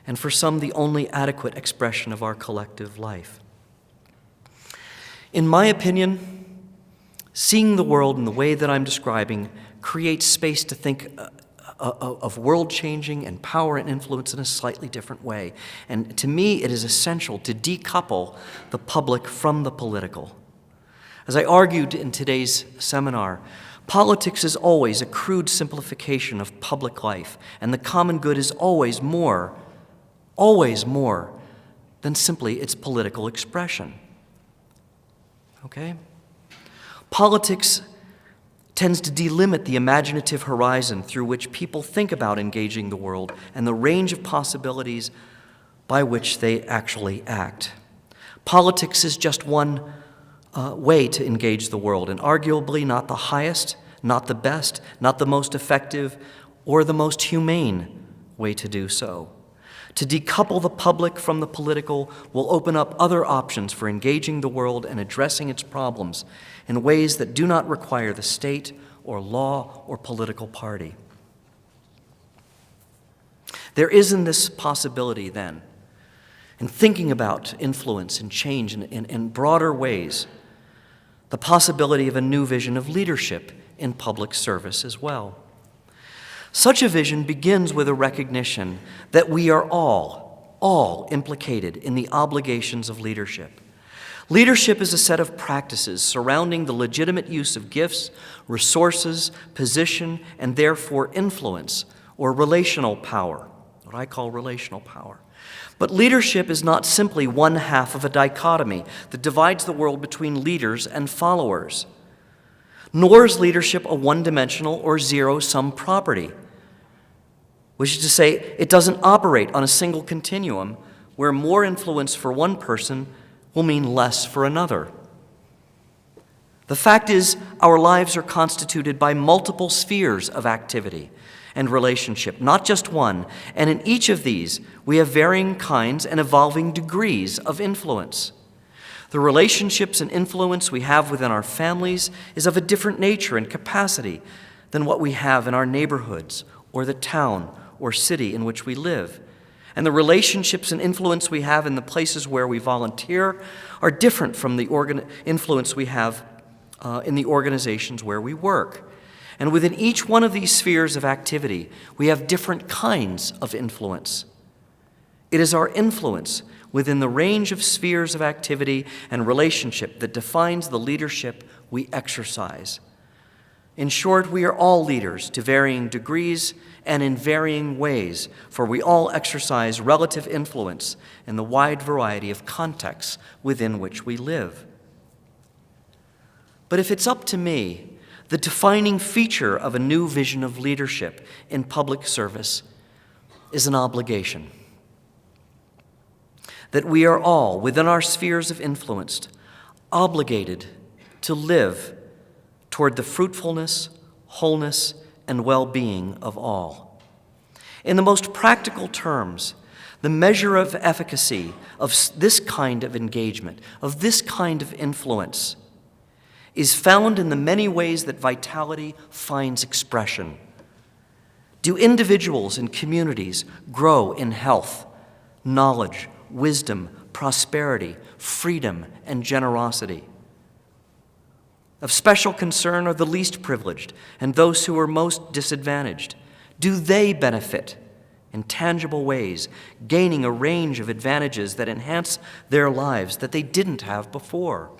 [SPEAKER 2] and for some the only adequate expression of our collective life. In my opinion, seeing the world in the way that I'm describing creates space to think of world-changing and power and influence in a slightly different way. And to me, it is essential to decouple the public from the political. As I argued in today's seminar, politics is always a crude simplification of public life, and the common good is always more than simply its political expression. Okay? Politics tends to delimit the imaginative horizon through which people think about engaging the world and the range of possibilities by which they actually act. Politics is just one way to engage the world, and arguably not the highest, not the best, not the most effective, or the most humane way to do so. To decouple the public from the political will open up other options for engaging the world and addressing its problems in ways that do not require the state or law or political party. There is in this possibility, then, in thinking about influence and change in broader ways, the possibility of a new vision of leadership in public service as well. Such a vision begins with a recognition that we are all implicated in the obligations of leadership. Leadership is a set of practices surrounding the legitimate use of gifts, resources, position, and therefore influence, or relational power, what I call relational power. But leadership is not simply one half of a dichotomy that divides the world between leaders and followers. Nor is leadership a one-dimensional or zero-sum property, which is to say, it doesn't operate on a single continuum where more influence for one person will mean less for another. The fact is, our lives are constituted by multiple spheres of activity and relationship, not just one, and in each of these, we have varying kinds and evolving degrees of influence. The relationships and influence we have within our families is of a different nature and capacity than what we have in our neighborhoods or the town or city in which we live. And the relationships and influence we have in the places where we volunteer are different from the influence we have in the organizations where we work. And within each one of these spheres of activity, we have different kinds of influence. It is our influence within the range of spheres of activity and relationship that defines the leadership we exercise. In short, we are all leaders to varying degrees and in varying ways, for we all exercise relative influence in the wide variety of contexts within which we live. But if it's up to me, the defining feature of a new vision of leadership in public service is an obligation. That we are all, within our spheres of influence, obligated to live toward the fruitfulness, wholeness, and well-being of all. In the most practical terms, the measure of efficacy of this kind of engagement, of this kind of influence, is found in the many ways that vitality finds expression. Do individuals and communities grow in health, knowledge, wisdom, prosperity, freedom, and generosity? Of special concern are the least privileged and those who are most disadvantaged. Do they benefit in tangible ways, gaining a range of advantages that enhance their lives that they didn't have before?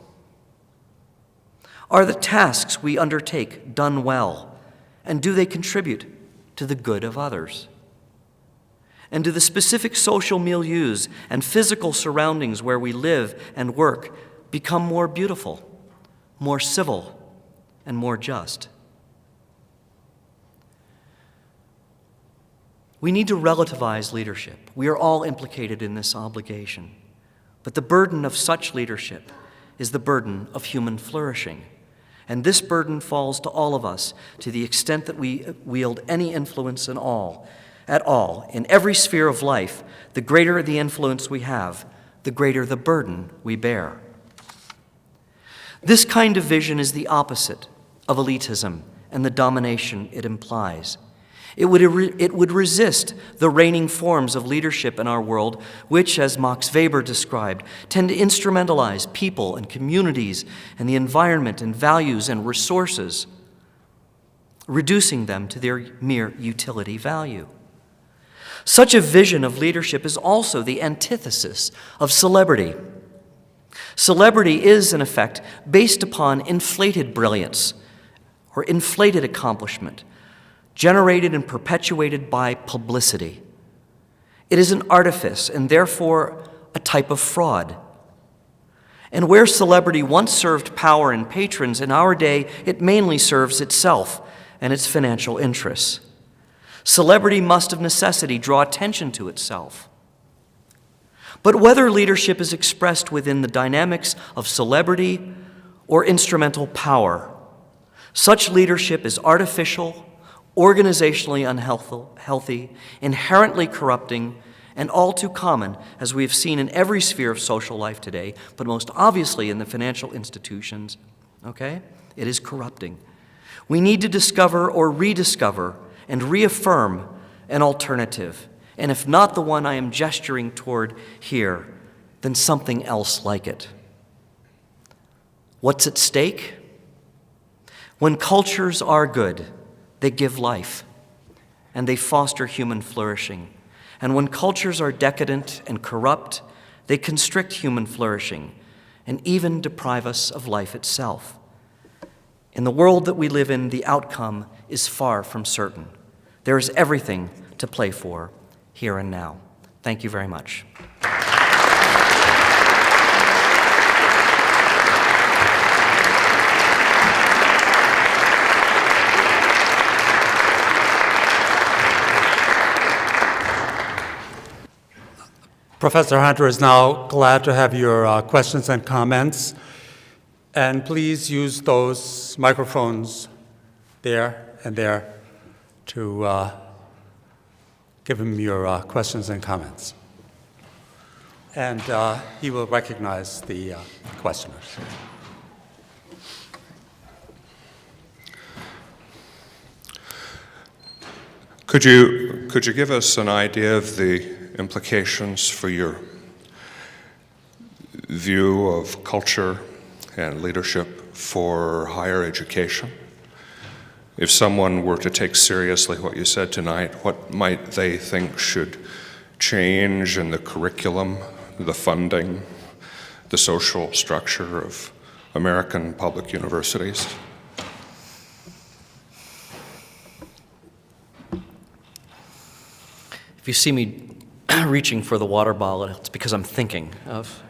[SPEAKER 2] Are the tasks we undertake done well, and do they contribute to the good of others? And do the specific social milieus and physical surroundings where we live and work become more beautiful, more civil, and more just? We need to relativize leadership. We are all implicated in this obligation. But the burden of such leadership is the burden of human flourishing. And this burden falls to all of us to the extent that we wield any influence at all, in every sphere of life. The greater the influence we have, the greater the burden we bear. This kind of vision is the opposite of elitism and the domination it implies. It would resist the reigning forms of leadership in our world, which, as Max Weber described, tend to instrumentalize people and communities and the environment and values and resources, reducing them to their mere utility value. Such a vision of leadership is also the antithesis of celebrity. Celebrity is, in effect, based upon inflated brilliance or inflated accomplishment, generated and perpetuated by publicity. It is an artifice and therefore a type of fraud. And where celebrity once served power and patrons, in our day it mainly serves itself and its financial interests. Celebrity must of necessity draw attention to itself. But whether leadership is expressed within the dynamics of celebrity or instrumental power, such leadership is artificial, organizationally unhealthy, inherently corrupting, and all too common, as we have seen in every sphere of social life today, but most obviously in the financial institutions. Okay? It is corrupting. We need to discover or rediscover and reaffirm an alternative, and if not the one I am gesturing toward here, then something else like it. What's at stake? When cultures are good, they give life, and they foster human flourishing. And when cultures are decadent and corrupt, they constrict human flourishing and even deprive us of life itself. In the world that we live in, the outcome is far from certain. There is everything to play for here and now. Thank you very much.
[SPEAKER 1] Professor Hunter is now glad to have your questions and comments. And please use those microphones there and there to give him your questions and comments. And he will recognize the questioners.
[SPEAKER 3] Could you give us an idea of the implications for your view of culture and leadership for higher education? If someone were to take seriously what you said tonight, what might they think should change in the curriculum, the funding, the social structure of American public universities?
[SPEAKER 2] If you see me reaching for the water bottle, it's because I'm thinking of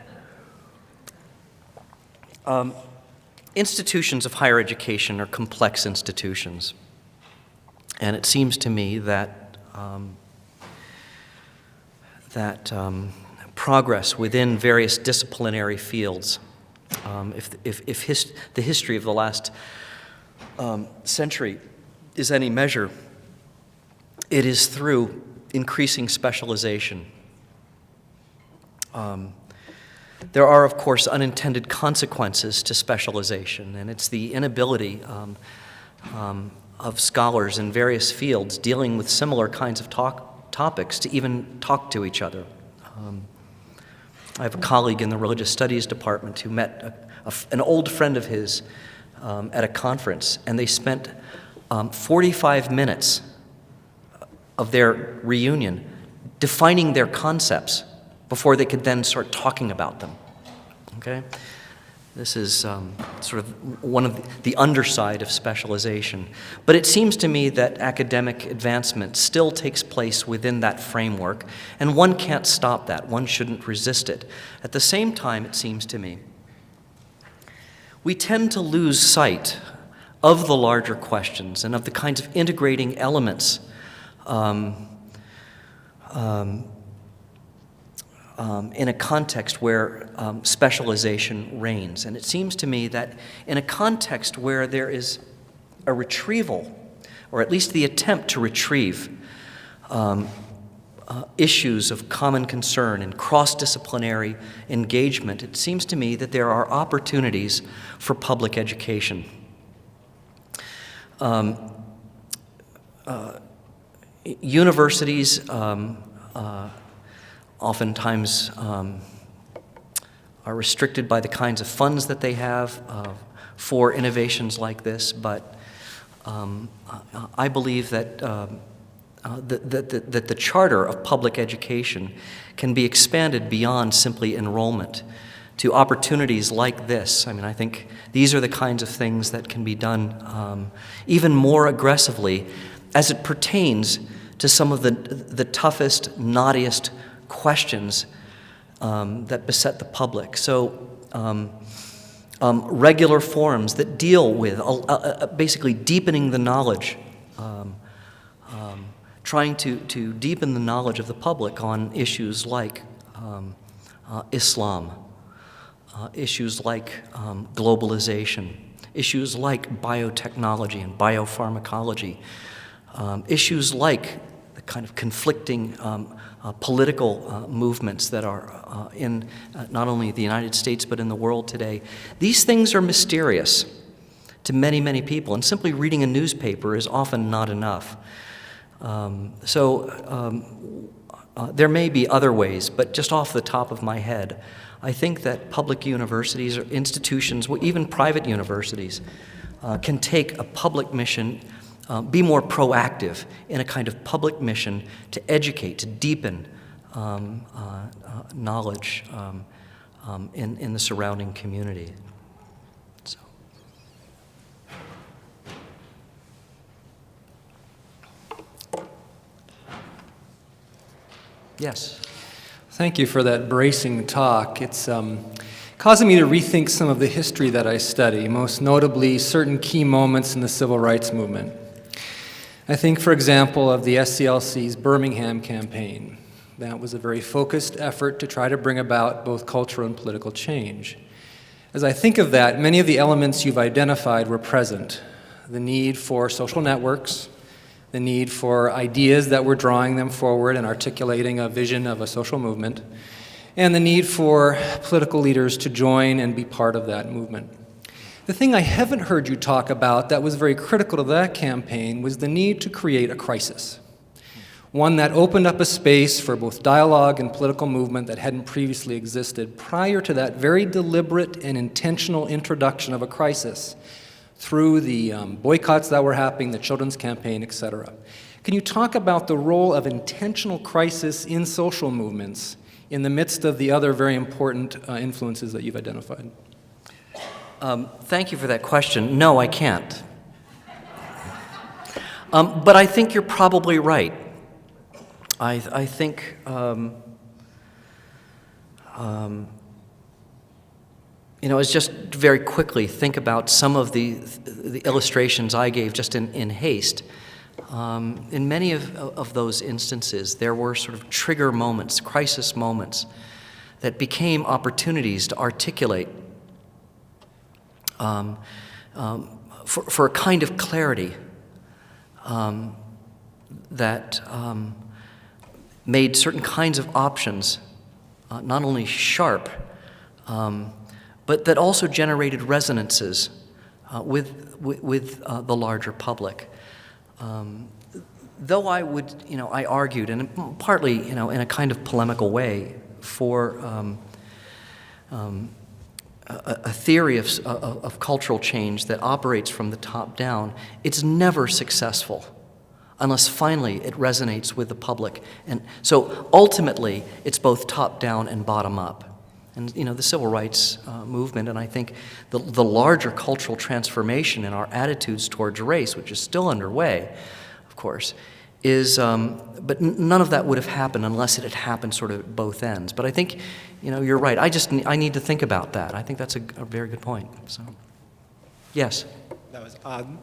[SPEAKER 2] institutions of higher education are complex institutions. And it seems to me that progress within various disciplinary fields, if the history of the last century is any measure, it is through increasing specialization. There are, of course, unintended consequences to specialization, and it's the inability of scholars in various fields dealing with similar kinds of topics to even talk to each other. I have a colleague in the religious studies department who met an old friend of his at a conference, and they spent 45 minutes of their reunion defining their concepts before they could then start talking about them. Okay? This is sort of one of the underside of specialization. But it seems to me that academic advancement still takes place within that framework, and one can't stop that. One shouldn't resist it. At the same time, it seems to me, we tend to lose sight of the larger questions and of the kinds of integrating elements in a context where specialization reigns. And it seems to me that in a context where there is a retrieval, or at least the attempt to retrieve, issues of common concern and cross-disciplinary engagement, it seems to me that there are opportunities for public education. Universities oftentimes are restricted by the kinds of funds that they have for innovations like this, but I believe that that the charter of public education can be expanded beyond simply enrollment to opportunities like this. I mean, I think these are the kinds of things that can be done even more aggressively as it pertains to some of the toughest, knottiest questions that beset the public. So regular forums that deal with basically deepening the knowledge, trying to deepen the knowledge of the public on issues like Islam, issues like globalization, issues like biotechnology and biopharmacology, issues like the kind of conflicting political movements that are in not only the United States but in the world today. These things are mysterious to many, many people, and simply reading a newspaper is often not enough. There may be other ways, but just off the top of my head, I think that public universities or institutions, even private universities, can take a public mission, be more proactive in a kind of public mission to educate, to deepen knowledge in the surrounding community. So. Yes.
[SPEAKER 4] Thank you for that bracing talk. It's causing me to rethink some of the history that I study, most notably certain key moments in the civil rights movement. I think, for example, of the SCLC's Birmingham campaign. That was a very focused effort to try to bring about both cultural and political change. As I think of that, many of the elements you've identified were present. The need for social networks, the need for ideas that were drawing them forward and articulating a vision of a social movement, and the need for political leaders to join and be part of that movement. The thing I haven't heard you talk about that was very critical to that campaign was the need to create a crisis, one that opened up a space for both dialogue and political movement that hadn't previously existed prior to that very deliberate and intentional introduction of a crisis through the boycotts that were happening, the children's campaign, etc. Can you talk about the role of intentional crisis in social movements in the midst of the other very important influences that you've identified?
[SPEAKER 2] Thank you for that question. No, I can't. But I think you're probably right. I think it's just very quickly think about some of the illustrations I gave just in haste. In many of those instances, there were sort of trigger moments, crisis moments, that became opportunities to articulate for a kind of clarity that made certain kinds of options not only sharp, but that also generated resonances with the larger public. Though I would, I argued, and partly, in a kind of polemical way, for a theory of cultural change that operates from the top down, it's never successful unless finally it resonates with the public. And so ultimately, it's both top down and bottom up. And the civil rights movement, and I think the larger cultural transformation in our attitudes towards race, which is still underway, of course, is, but none of that would have happened unless it had happened sort of at both ends. But I think, you're right. I need to think about that. I think that's a very good point. So, yes.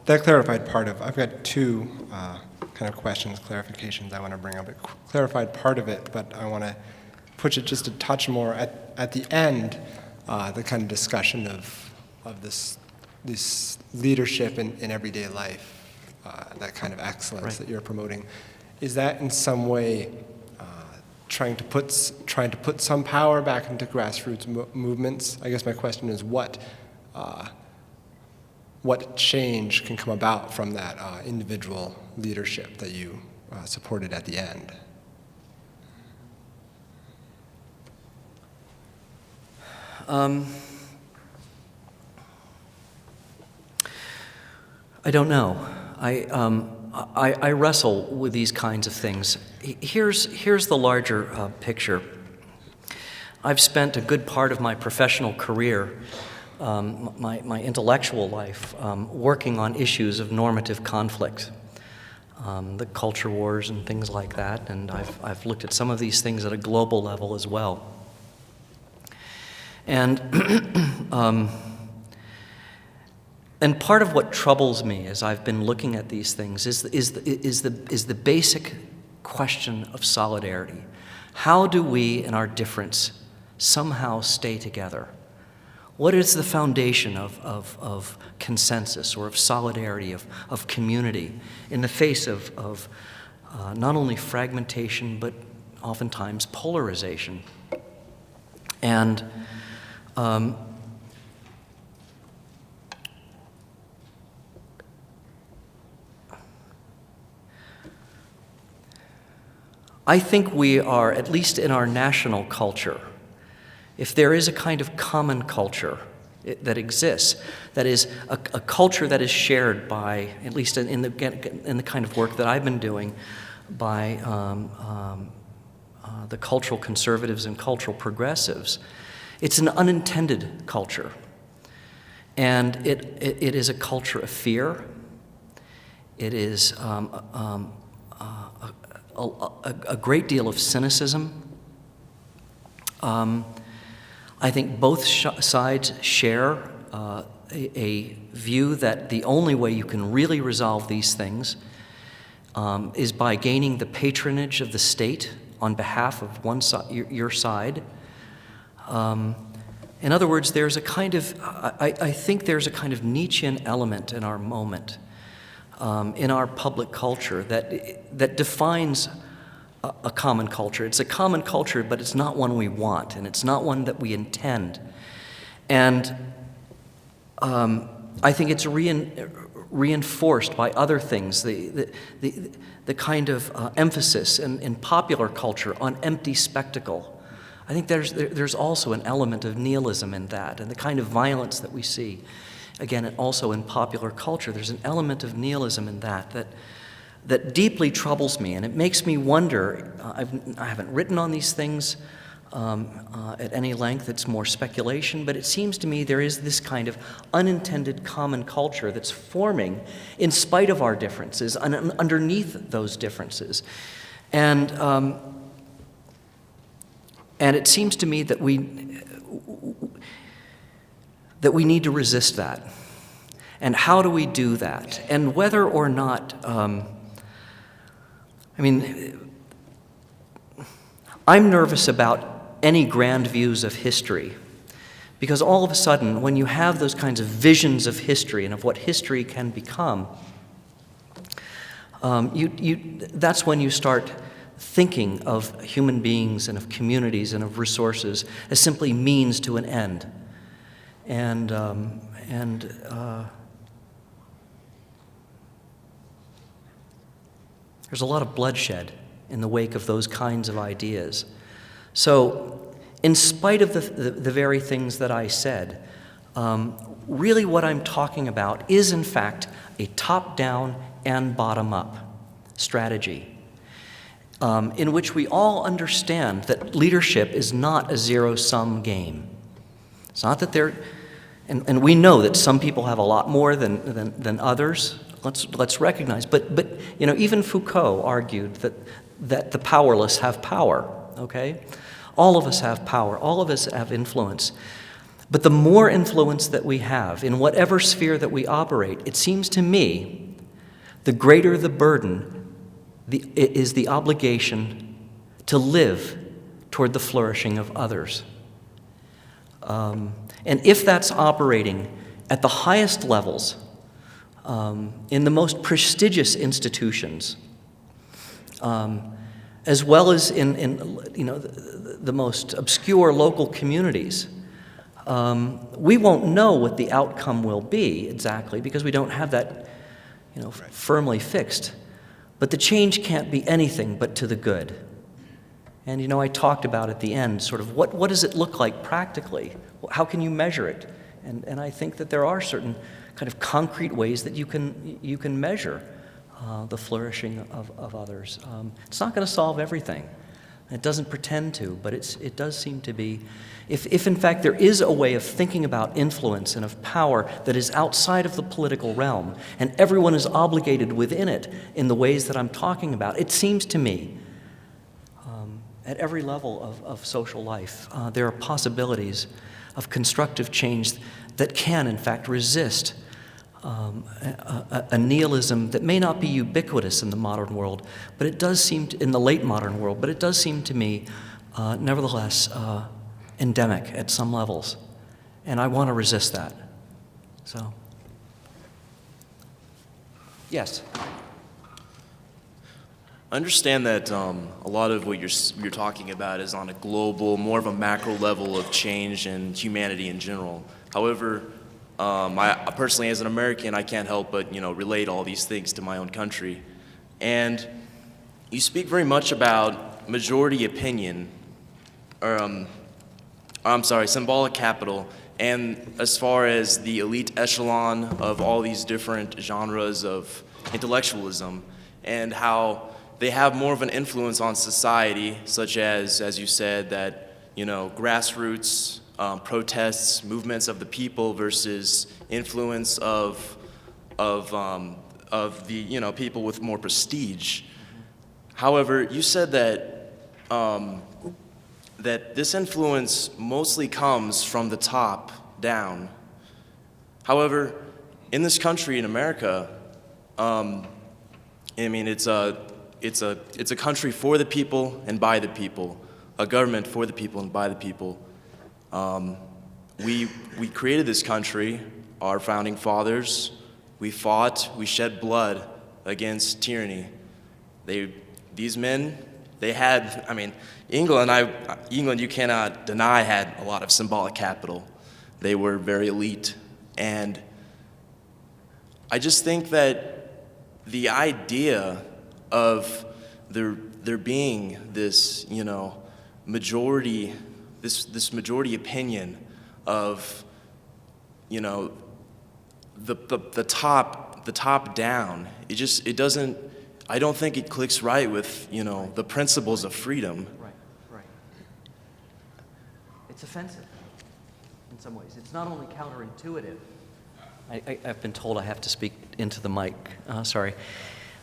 [SPEAKER 5] That clarified part of. I've got two kind of questions, clarifications I want to bring up. It clarified part of it, but I want to push it just a touch more at the end. The kind of discussion of this leadership in everyday life. That kind of excellence
[SPEAKER 2] right.
[SPEAKER 5] that you're promoting, is that in some way trying to put some power back into grassroots movements? I guess my question is what change can come about from that individual leadership that you supported at the end?
[SPEAKER 2] I don't know. I wrestle with these kinds of things. Here's the larger picture. I've spent a good part of my professional career, my intellectual life, working on issues of normative conflict, the culture wars and things like that, and I've looked at some of these things at a global level as well. And part of what troubles me as I've been looking at these things is the basic question of solidarity. How do we, in our difference, somehow stay together? What is the foundation of consensus or of solidarity, of community, in the face of not only fragmentation, but oftentimes polarization? And I think we are, at least in our national culture, if there is a kind of common culture that exists, that is a culture that is shared by, at least in the kind of work that I've been doing, by the cultural conservatives and cultural progressives, it's an unintended culture. And it is a culture of fear. It is a great deal of cynicism. I think both sides share a view that the only way you can really resolve these things is by gaining the patronage of the state on behalf of your side. In other words, there's a kind of, I think there's a kind of Nietzschean element in our moment, in our public culture that defines a common culture. It's a common culture, but it's not one we want, and it's not one that we intend. And I think it's reinforced by other things, the kind of emphasis in popular culture on empty spectacle. I think there's also an element of nihilism in that, and the kind of violence that we see. Again, also in popular culture, there's an element of nihilism in that deeply troubles me, and it makes me wonder. I haven't written on these things at any length. It's more speculation, but it seems to me there is this kind of unintended common culture that's forming in spite of our differences, underneath those differences. And it seems to me that we need to resist that. And how do we do that? And whether or not, I'm nervous about any grand views of history, because all of a sudden, when you have those kinds of visions of history and of what history can become, that's when you start thinking of human beings and of communities and of resources as simply means to an end. And there's a lot of bloodshed in the wake of those kinds of ideas. So, in spite of the very things that I said, really what I'm talking about is, in fact, a top-down and bottom-up strategy in which we all understand that leadership is not a zero-sum game. It's not that and we know that some people have a lot more than others. Let's recognize. But even Foucault argued that the powerless have power. Okay, all of us have power. All of us have influence. But the more influence that we have in whatever sphere that we operate, it seems to me, the greater the burden is the obligation to live toward the flourishing of others. And if that's operating at the highest levels, in the most prestigious institutions, as well as in the most obscure local communities, we won't know what the outcome will be exactly because we don't have that firmly fixed. But the change can't be anything but to the good. And I talked about at the end sort of what does it look like practically? How can you measure it? And I think that there are certain kind of concrete ways that you can measure the flourishing of others. It's not going to solve everything. It doesn't pretend to, but it does seem to be. If in fact there is a way of thinking about influence and of power that is outside of the political realm, and everyone is obligated within it in the ways that I'm talking about, it seems to me, at every level of social life, there are possibilities of constructive change that can, in fact, resist a nihilism that may not be ubiquitous in the modern world, but it does seem in the late modern world, but it does seem to me, nevertheless, endemic at some levels, and I want to resist that. So, yes.
[SPEAKER 6] I understand that a lot of what you're talking about is on a global, more of a macro level of change and humanity in general. However, I personally, as an American, I can't help but relate all these things to my own country. And you speak very much about majority opinion, or symbolic capital, and as far as the elite echelon of all these different genres of intellectualism, and how they have more of an influence on society, such as you said, that grassroots protests, movements of the people versus influence of the people with more prestige. However, you said that that this influence mostly comes from the top down. However, in this country, in America, it's a country for the people and by the people, a government for the people and by the people. We created this country, our founding fathers. We fought, we shed blood against tyranny. These men, they had, England, you cannot deny, had a lot of symbolic capital. They were very elite. And I just think that the idea of there being this, majority, this majority opinion of, the top down, it doesn't, I don't think it clicks right with, the principles of freedom.
[SPEAKER 2] Right. It's offensive in some ways. It's not only counterintuitive. I've been told I have to speak into the mic. Sorry.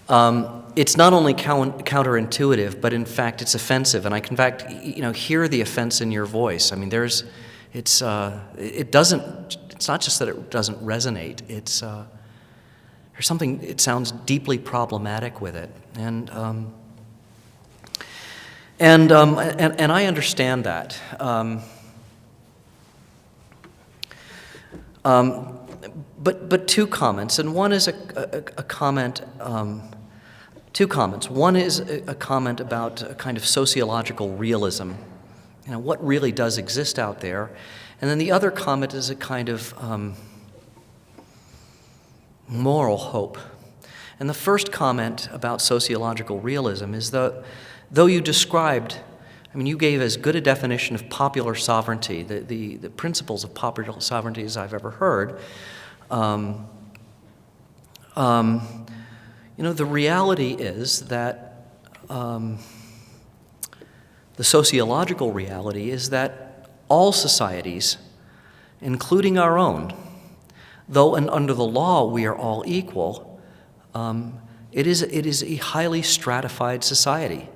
[SPEAKER 2] It's not only counterintuitive, but in fact it's offensive. And I can, in fact, hear the offense in your voice. I mean, it's not just that it doesn't resonate. There's something, it sounds deeply problematic with it. And I understand that. But two comments, and one is a comment Two comments. One is a comment about a kind of sociological realism, what really does exist out there. And then the other comment is a kind of moral hope. And the first comment about sociological realism is that though you described, you gave as good a definition of popular sovereignty, the principles of popular sovereignty as I've ever heard. The reality is that the sociological reality is that all societies, including our own, though and under the law we are all equal, it is a highly stratified society.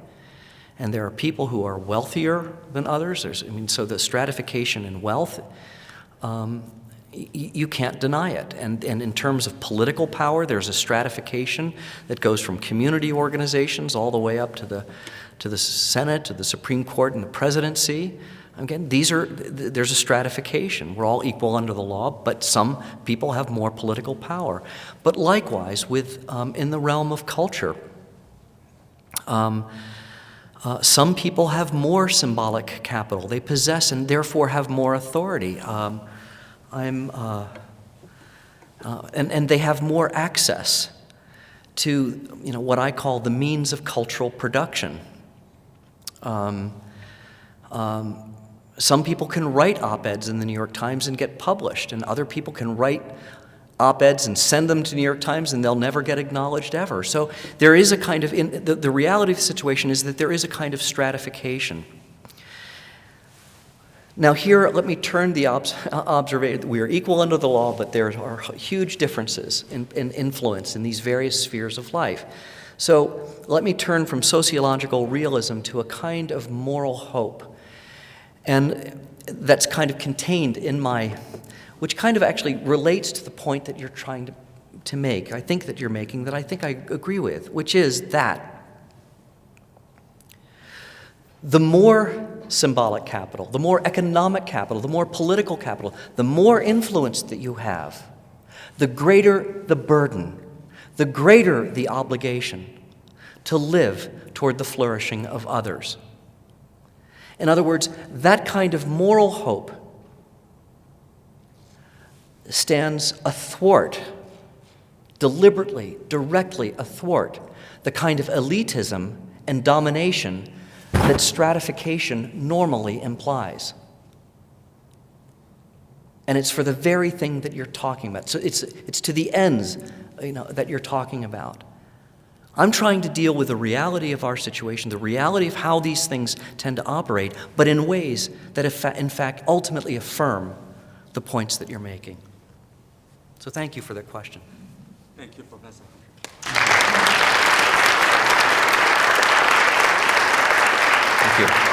[SPEAKER 2] And there are people who are wealthier than others. So the stratification in wealth, you can't deny it. And in terms of political power, there's a stratification that goes from community organizations all the way up to the Senate, to the Supreme Court, and the presidency. Again, there's a stratification. We're all equal under the law, but some people have more political power. But likewise, in the realm of culture, some people have more symbolic capital. They possess and therefore have more authority. And they have more access to what I call the means of cultural production. Some people can write op-eds in the New York Times and get published, and other people can write op-eds and send them to the New York Times and they'll never get acknowledged ever. So there is a kind of, the reality of the situation is that there is a kind of stratification. Now here, let me turn the observation. We are equal under the law, but there are huge differences in influence in these various spheres of life. So let me turn from sociological realism to a kind of moral hope. And that's kind of contained in which kind of actually relates to the point that you're trying to make, I think that you're making, that I think I agree with, which is that the more symbolic capital, the more economic capital, the more political capital, the more influence that you have, the greater the burden, the greater the obligation to live toward the flourishing of others. In other words, that kind of moral hope stands athwart, deliberately, directly athwart, the kind of elitism and domination that stratification normally implies. And it's for the very thing that you're talking about. So it's to the ends, that you're talking about. I'm trying to deal with the reality of our situation, the reality of how these things tend to operate, but in ways that in fact ultimately affirm the points that you're making. So thank you for that question.
[SPEAKER 1] Thank you, Professor.
[SPEAKER 2] Thank you.